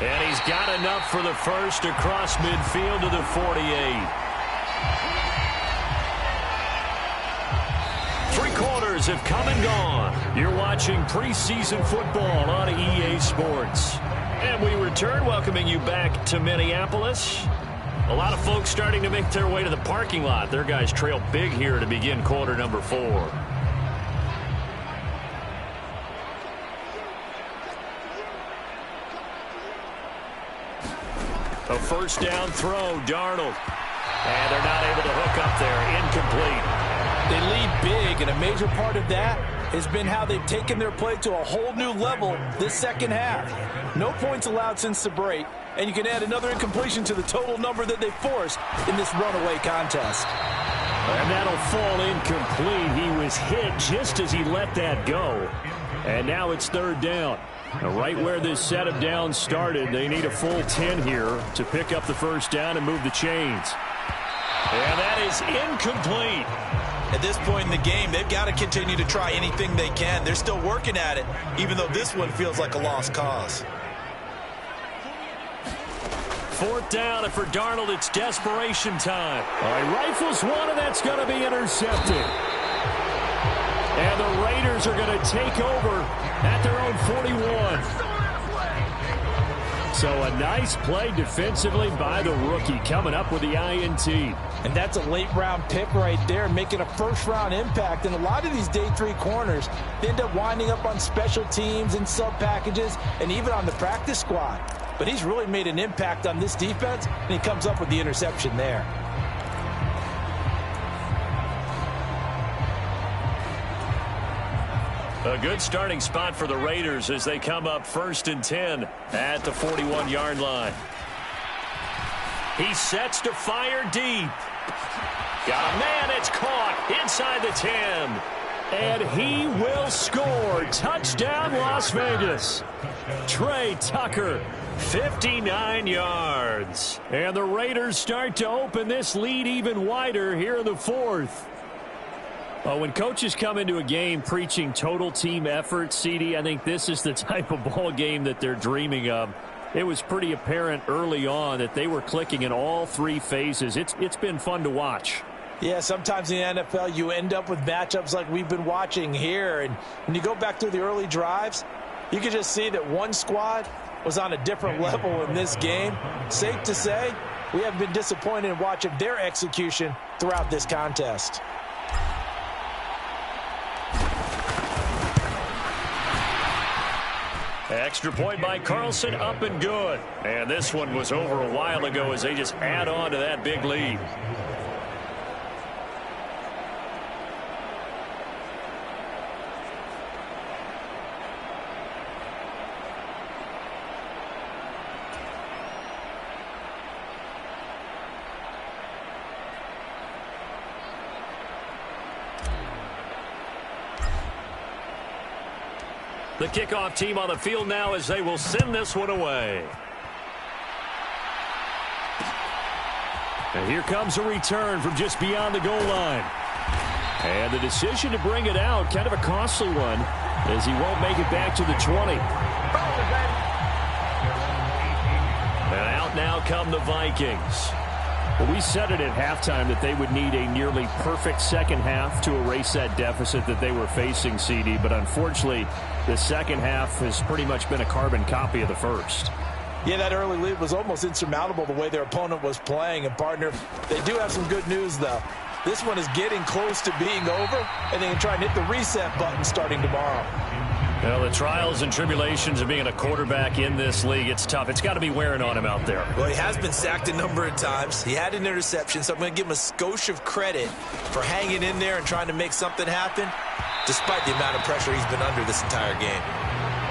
And he's got enough for the first across midfield to the 48. 3 quarters have come and gone. You're watching preseason football on EA Sports. And we return, welcoming you back to Minneapolis. A lot of folks starting to make their way to the parking lot. Their guys trail big here to begin quarter number 4. A first down throw, Darnold. And they're not able to hook up there. Incomplete. They lead big, and a major part of that has been how they've taken their play to a whole new level this second half. No points allowed since the break, and you can add another incompletion to the total number that they forced in this runaway contest. And that'll fall incomplete. He was hit just as he let that go. And now it's 3rd down. Now, right where this set of downs started, they need a full 10 here to pick up the first down and move the chains. And that is incomplete. At this point in the game, they've got to continue to try anything they can. They're still working at it, even though this one feels like a lost cause. 4th down, and for Darnold, it's desperation time. All right, rifles one, and that's going to be intercepted. And the Raiders are going to take over at their own 41. So a nice play defensively by the rookie, coming up with the INT. And that's a late-round pick right there, making a first-round impact. And a lot of these day 3 corners, they end up winding up on special teams and sub-packages and even on the practice squad. But he's really made an impact on this defense, and he comes up with the interception there. A good starting spot for the Raiders as they come up 1st and 10 at the 41-yard line. He sets to fire deep. Got a man, it's caught inside the 10. And he will score. Touchdown, Las Vegas. Trey Tucker, 59 yards. And the Raiders start to open this lead even wider here in the 4th. Well, when coaches come into a game preaching total team effort, CD, I think this is the type of ball game that they're dreaming of. It was pretty apparent early on that they were clicking in all 3 phases. It's been fun to watch. Yeah, sometimes in the NFL you end up with matchups like we've been watching here. And when you go back through the early drives, you can just see that one squad was on a different level in this game. Safe to say, we have been disappointed in watching their execution throughout this contest. Extra point by Carlson, up and good. And this one was over a while ago as they just add on to that big lead. The kickoff team on the field now as they will send this one away. And here comes a return from just beyond the goal line. And the decision to bring it out, kind of a costly one, as he won't make it back to the 20. And out now come the Vikings. Well, we said it at halftime that they would need a nearly perfect second half to erase that deficit that they were facing, CD. But unfortunately, the second half has pretty much been a carbon copy of the first. Yeah, that early lead was almost insurmountable the way their opponent was playing. And, partner, they do have some good news, though. This one is getting close to being over, and they can try and hit the reset button starting tomorrow. Well, the trials and tribulations of being a quarterback in this league, it's tough. It's got to be wearing on him out there. Well, he has been sacked a number of times. He had an interception, so I'm going to give him a skosh of credit for hanging in there and trying to make something happen, despite the amount of pressure he's been under this entire game.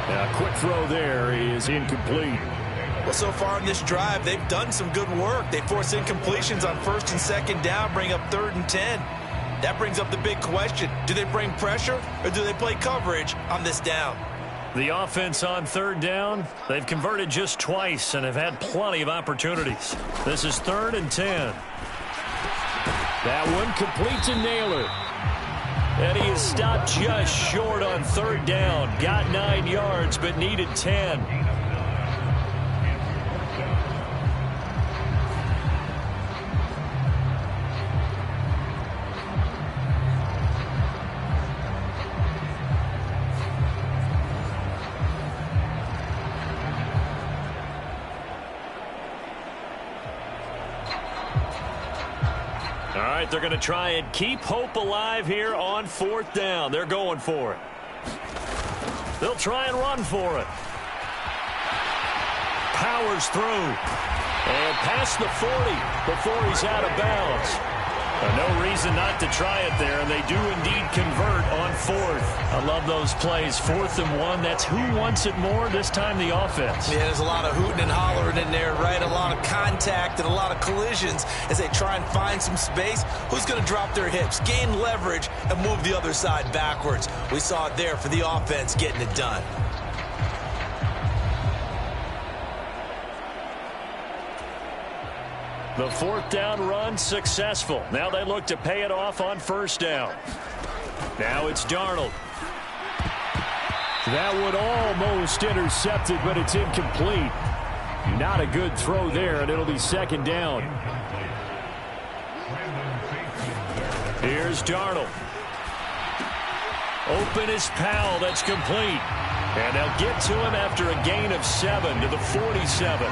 Yeah, quick throw there is incomplete. Well, so far in this drive, they've done some good work. They force incompletions on first and second down, bring up 3rd and 10. That brings up the big question. Do they bring pressure or do they play coverage on this down? The offense on 3rd down, they've converted just twice and have had plenty of opportunities. This is 3rd and 10. That one complete to Naylor. And he is stopped just short on 3rd down. Got 9 yards but needed 10. All right, they're going to try and keep hope alive here on 4th down. They're going for it. They'll try and run for it. Powers through. And past the 40 before he's out of bounds. No reason not to try it there, and they do indeed convert on 4th. I love those plays. 4th and 1, that's who wants it more, this time the offense. Yeah, there's a lot of hooting and hollering in there, right? A lot of contact and a lot of collisions as they try and find some space. Who's going to drop their hips, gain leverage, and move the other side backwards? We saw it there for the offense getting it done. The 4th down run successful. Now they look to pay it off on 1st down. Now it's Darnold. That one almost intercepted, but it's incomplete. Not a good throw there, and it'll be 2nd down. Here's Darnold. Open is Powell. That's complete. And they'll get to him after a gain of 7 to the 47.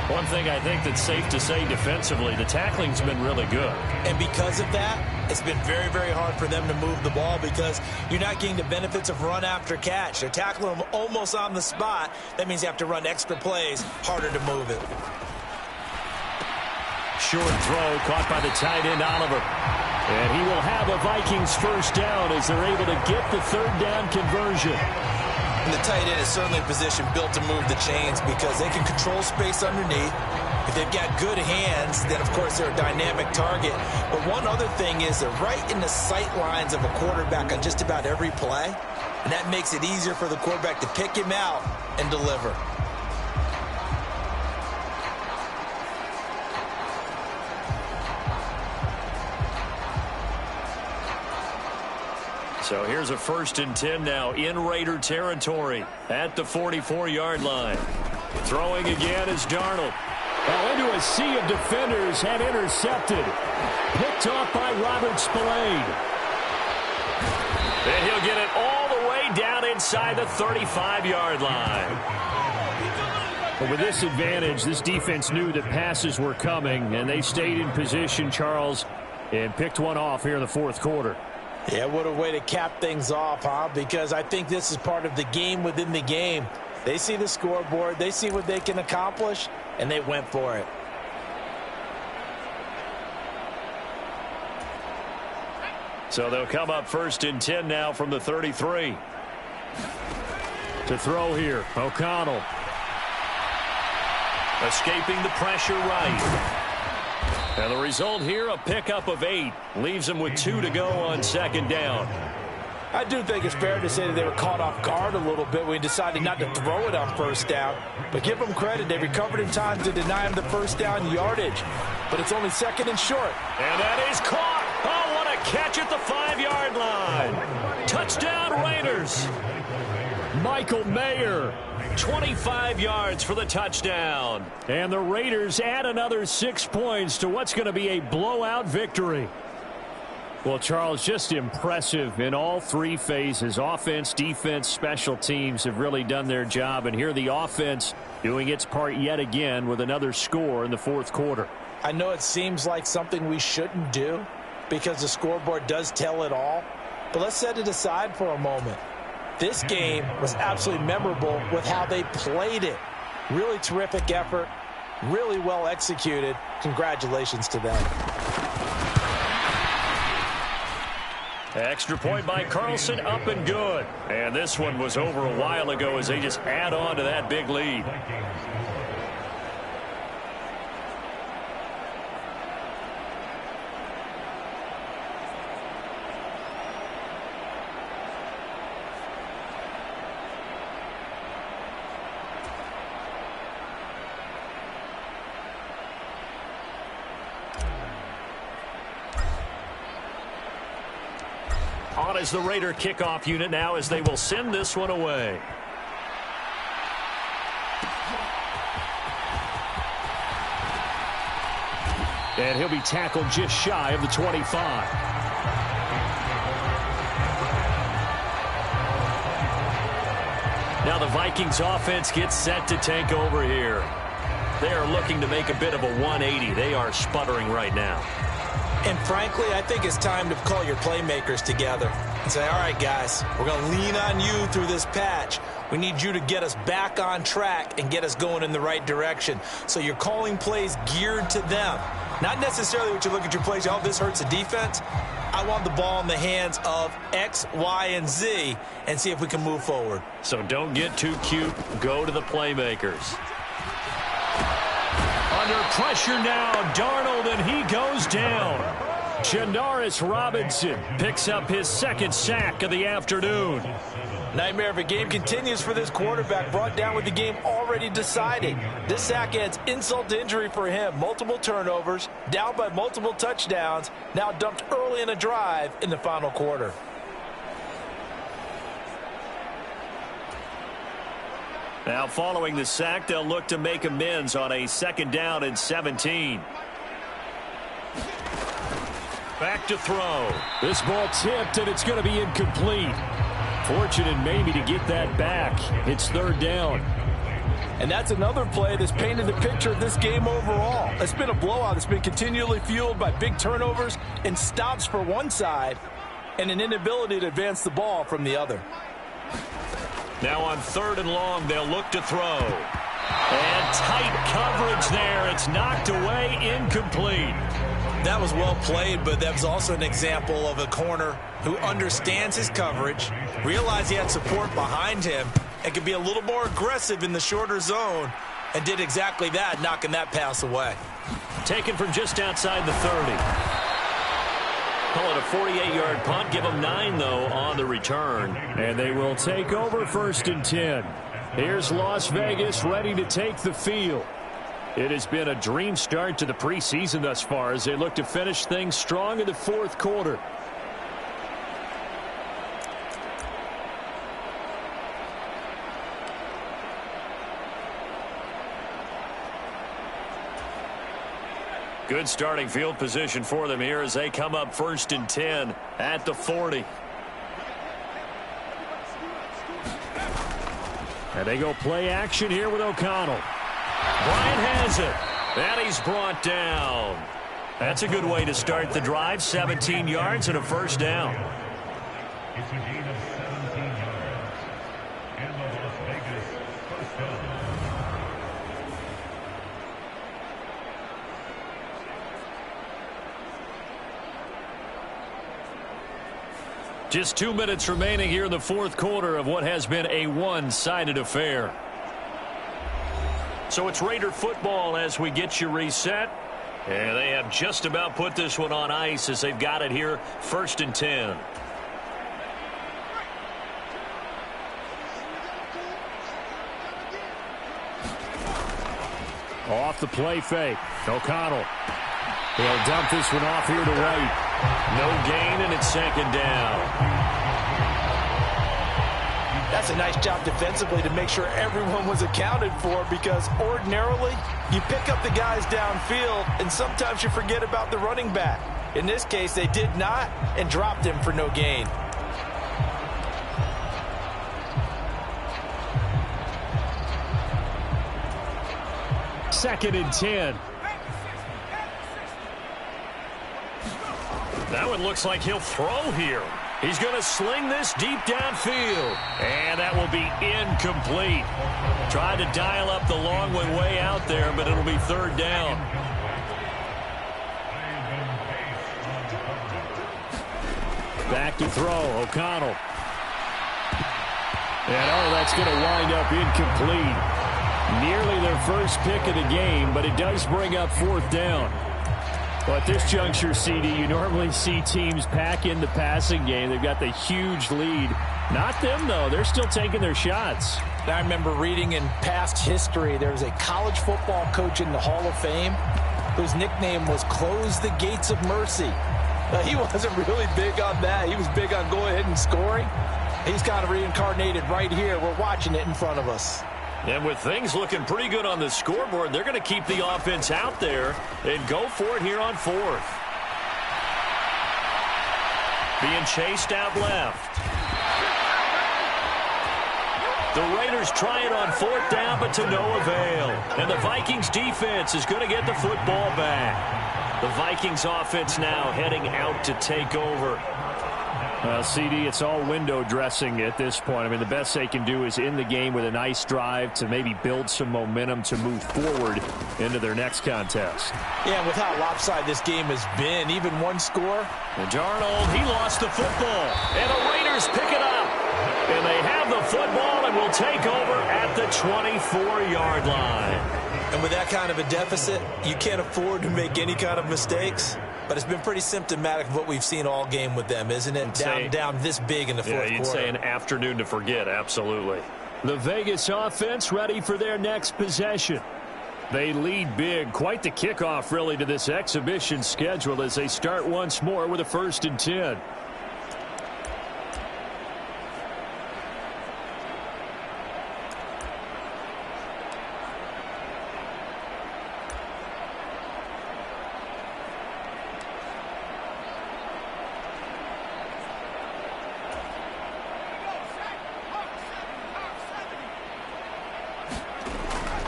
One thing I think that's safe to say defensively, the tackling's been really good. And because of that, it's been very, very hard for them to move the ball because you're not getting the benefits of run after catch. They're tackling them almost on the spot. That means you have to run extra plays, harder to move it. Short throw caught by the tight end, Oliver. And he will have a Vikings 1st down as they're able to get the 3rd down conversion. And the tight end is certainly a position built to move the chains because they can control space underneath. If they've got good hands, then, of course, they're a dynamic target. But one other thing is they're right in the sight lines of a quarterback on just about every play. And that makes it easier for the quarterback to pick him out and deliver. So here's a 1st and 10 now in Raider territory at the 44-yard line. Throwing again is Darnold. Well, into a sea of defenders, had intercepted. Picked off by Robert Spillane. And he'll get it all the way down inside the 35-yard line. But with this advantage, this defense knew that passes were coming, and they stayed in position, Charles, and picked one off here in the 4th quarter. Yeah, what a way to cap things off, huh? Because I think this is part of the game within the game. They see the scoreboard, they see what they can accomplish, and they went for it. So they'll come up 1st and 10 now from the 33. To throw here, O'Connell. Escaping the pressure right. And the result here, a pickup of 8. Leaves them with 2 to go on 2nd down. I do think it's fair to say that they were caught off guard a little bit when he decided not to throw it on 1st down. But give them credit, they recovered in time to deny him the 1st down yardage. But it's only 2nd and short. And that is caught. Oh, what a catch at the 5-yard line. Touchdown, Raiders. Michael Mayer, 25 yards for the touchdown. And the Raiders add another 6 points to what's going to be a blowout victory. Well, Charles, just impressive in all 3 phases. Offense, defense, special teams have really done their job. And here the offense doing its part yet again with another score in the 4th quarter. I know it seems like something we shouldn't do because the scoreboard does tell it all. But let's set it aside for a moment. This game was absolutely memorable with how they played it. Really terrific effort, really well executed. Congratulations to them. Extra point by Carlson, up and good. And this one was over a while ago as they just add on to that big lead. On is the Raider kickoff unit now as they will send this one away. And he'll be tackled just shy of the 25. Now the Vikings offense gets set to take over here. They are looking to make a bit of a 180. They are sputtering right now. And frankly, I think it's time to call your playmakers together and say, all right, guys, we're going to lean on you through this patch. We need you to get us back on track and get us going in the right direction. So you're calling plays geared to them. Not necessarily what you look at your plays, oh, this hurts the defense. I want the ball in the hands of X, Y, and Z and see if we can move forward. So don't get too cute. Go to the playmakers. Under pressure now, Darnold, and he goes down. Janaris Robinson picks up his 2nd sack of the afternoon. Nightmare of a game continues for this quarterback, brought down with the game already decided. This sack adds insult to injury for him. Multiple turnovers, down by multiple touchdowns, now dumped early in a drive in the final quarter. Now following the sack, they'll look to make amends on a 2nd down and 17. Back to throw. This ball tipped, and it's going to be incomplete. Fortunate maybe to get that back. It's 3rd down. And that's another play that's painted the picture of this game overall. It's been a blowout. It's been continually fueled by big turnovers and stops for one side and an inability to advance the ball from the other. Now on 3rd and long, they'll look to throw. And tight coverage there. It's knocked away, incomplete. That was well played, but that was also an example of a corner who understands his coverage, realized he had support behind him, and could be a little more aggressive in the shorter zone, and did exactly that, knocking that pass away. Taken from just outside the 30. Call it a 48-yard punt. Give them 9, though, on the return. And they will take over 1st and 10. Here's Las Vegas ready to take the field. It has been a dream start to the preseason thus far as they look to finish things strong in the 4th quarter. Good starting field position for them here as they come up 1st and 10 at the 40. And they go play action here with O'Connell. Bryant has it. And he's brought down. That's a good way to start the drive. 17 yards and a 1st down. Just 2 minutes remaining here in the fourth quarter of what has been a one-sided affair. So it's Raider football as we get you reset. And they have just about put this one on ice as they've got it here, 1st and 10. Off the play fake. O'Connell. He'll dump this one off here to right. No gain, and it's 2nd down. That's a nice job defensively to make sure everyone was accounted for, because ordinarily you pick up the guys downfield and sometimes you forget about the running back. In this case, they did not and dropped him for no gain. Second and 10. That one looks like he'll throw here. He's going to sling this deep downfield. And that will be incomplete. Tried to dial up the long one way out there, but it'll be 3rd down. Back to throw. O'Connell. And that's going to wind up incomplete. Nearly their first pick of the game, but it does bring up 4th down. Well, at this juncture, CD, you normally see teams pack in the passing game. They've got the huge lead. Not them, though. They're still taking their shots. I remember reading in past history, there was a college football coach in the Hall of Fame whose nickname was Close the Gates of Mercy. He wasn't really big on that. He was big on go ahead and scoring. He's kind of reincarnated right here. We're watching it in front of us. And with things looking pretty good on the scoreboard, they're going to keep the offense out there and go for it here on 4th. Being chased out left. The Raiders try it on 4th down, but to no avail. And the Vikings defense is going to get the football back. The Vikings offense now heading out to take over. Well, CD, it's all window dressing at this point. I mean, the best they can do is in the game with a nice drive to maybe build some momentum to move forward into their next contest. Yeah, with how lopsided this game has been, even one score. And Darnold, he lost the football. And the Raiders pick it up. And they have the football and will take over at the 24-yard line. And with that kind of a deficit, you can't afford to make any kind of mistakes. But it's been pretty symptomatic of what we've seen all game with them, isn't it? Down this big in the fourth quarter. Yeah, you'd say an afternoon to forget, absolutely. The Vegas offense ready for their next possession. They lead big. Quite the kickoff, really, to this exhibition schedule as they start once more with a 1st and 10.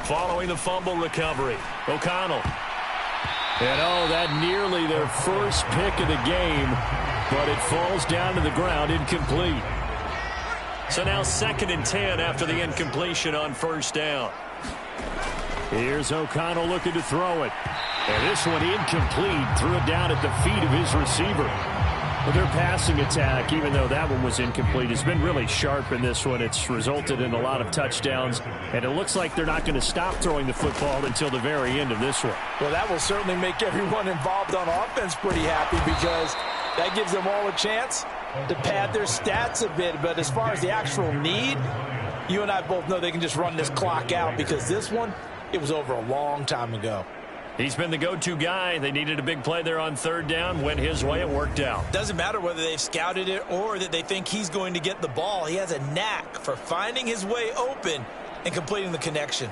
Following the fumble recovery, O'Connell. And that nearly their first pick of the game, but it falls down to the ground incomplete. So now 2nd and 10 after the incompletion on 1st down. Here's O'Connell looking to throw it. And this one incomplete, threw it down at the feet of his receiver. Well, their passing attack, even though that one was incomplete, has been really sharp in this one. It's resulted in a lot of touchdowns, and it looks like they're not going to stop throwing the football until the very end of this one. Well, that will certainly make everyone involved on offense pretty happy, because that gives them all a chance to pad their stats a bit. But as far as the actual need, you and I both know they can just run this clock out, because this one, it was over a long time ago. He's been the go-to guy. They needed a big play there on 3rd down. Went his way. It worked out. Doesn't matter whether they've scouted it or that they think he's going to get the ball. He has a knack for finding his way open and completing the connection.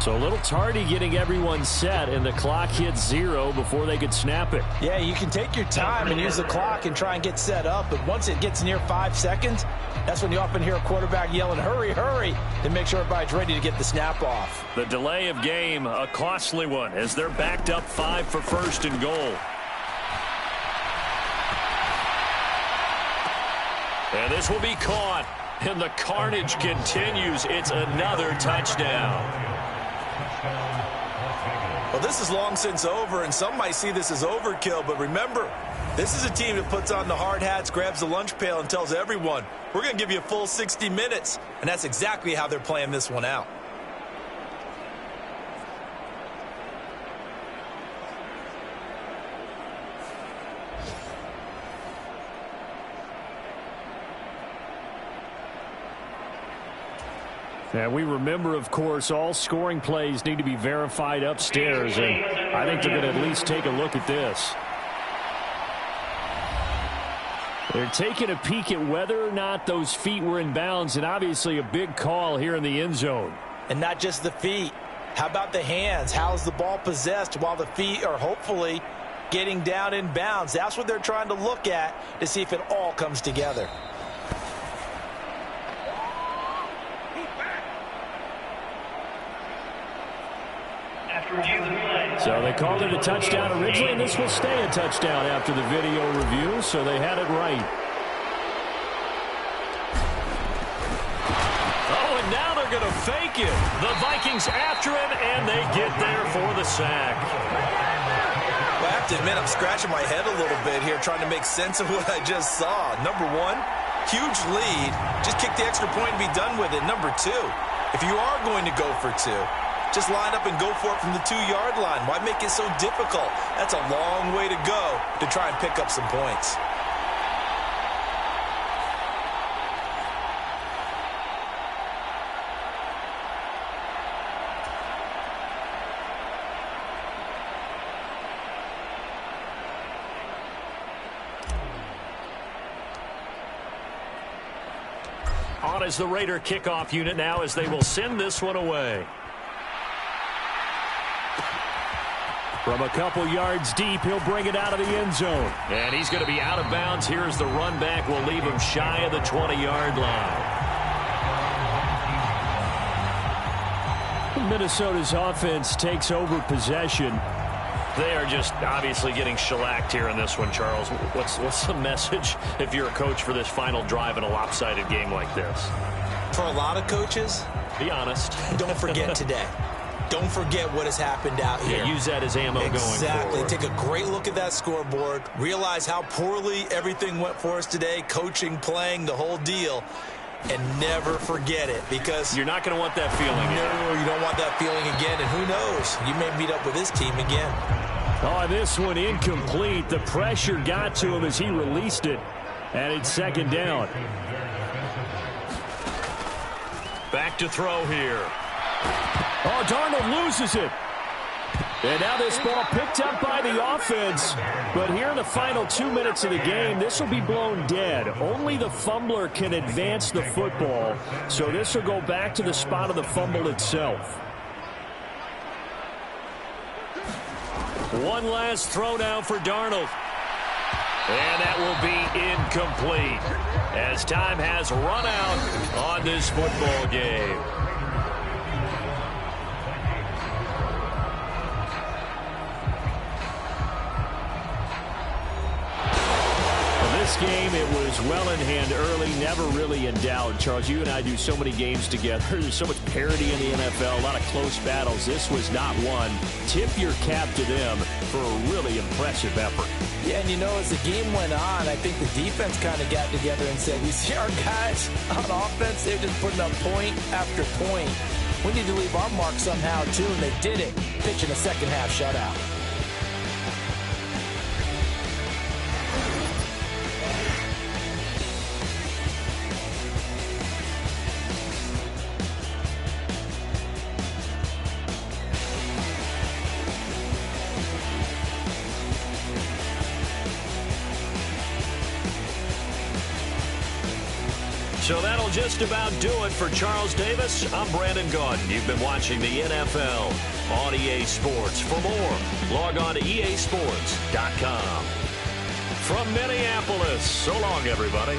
So a little tardy getting everyone set, and the clock hits 0 before they could snap it. Yeah, you can take your time and use the clock and try and get set up, but once it gets near 5 seconds, that's when you often hear a quarterback yelling, hurry, hurry, to make sure everybody's ready to get the snap off. The delay of game, a costly one, as they're backed up 5 for first and goal. And this will be caught, and the carnage continues. It's another touchdown. Well, this is long since over, and some might see this as overkill, but remember, this is a team that puts on the hard hats, grabs the lunch pail, and tells everyone, we're going to give you a full 60 minutes, and that's exactly how they're playing this one out. And we remember, of course, all scoring plays need to be verified upstairs, and I think they're going to at least take a look at this. They're taking a peek at whether or not those feet were in bounds, and obviously a big call here in the end zone. And not just the feet. How about the hands? How's the ball possessed while the feet are hopefully getting down in bounds? That's what they're trying to look at to see if it all comes together. So they called it a touchdown originally, and this will stay a touchdown after the video review, so they had it right. Oh, and now they're going to fake it. The Vikings after him, and they get there for the sack. Well, I have to admit, I'm scratching my head a little bit here trying to make sense of what I just saw. Number one, huge lead. Just kick the extra point and be done with it. Number two, if you are going to go for two, just line up and go for it from the 2-yard line. Why make it so difficult? That's a long way to go to try and pick up some points. On is the Raider kickoff unit now as they will send this one away. From a couple yards deep, he'll bring it out of the end zone. And he's going to be out of bounds. Here's the run back. We'll leave him shy of the 20-yard line. Minnesota's offense takes over possession. They are just obviously getting shellacked here in this one, Charles. What's the message if you're a coach for this final drive in a lopsided game like this? For a lot of coaches, be honest. Don't forget today. Don't forget what has happened out here. Yeah, use that as ammo going forward. Exactly. Take a great look at that scoreboard. Realize how poorly everything went for us today. Coaching, playing, the whole deal. And never forget it, because you're not going to want that feeling again. No, you don't want that feeling again. And who knows? You may meet up with this team again. Oh, this one incomplete. The pressure got to him as he released it. And it's second down. Back to throw here. Oh, Darnold loses it. And now this ball picked up by the offense. But here in the final 2 minutes of the game, this will be blown dead. Only the fumbler can advance the football. So this will go back to the spot of the fumble itself. One last throw now for Darnold. And that will be incomplete as time has run out on this football game. This game, it was well in hand early, never really in doubt. Charles, you and I do so many games together. There's so much parity in the NFL, a lot of close battles. This was not one. Tip your cap to them for a really impressive effort. Yeah, and you know, as the game went on, I think the defense kind of got together and said, you see our guys on offense, they're just putting up point after point. We need to leave our mark somehow, too, and they did it, pitching a second-half shutout. So that'll just about do it for Charles Davis. I'm Brandon Gaudin. You've been watching the NFL on EA Sports. For more, log on to easports.com. From Minneapolis, so long, everybody.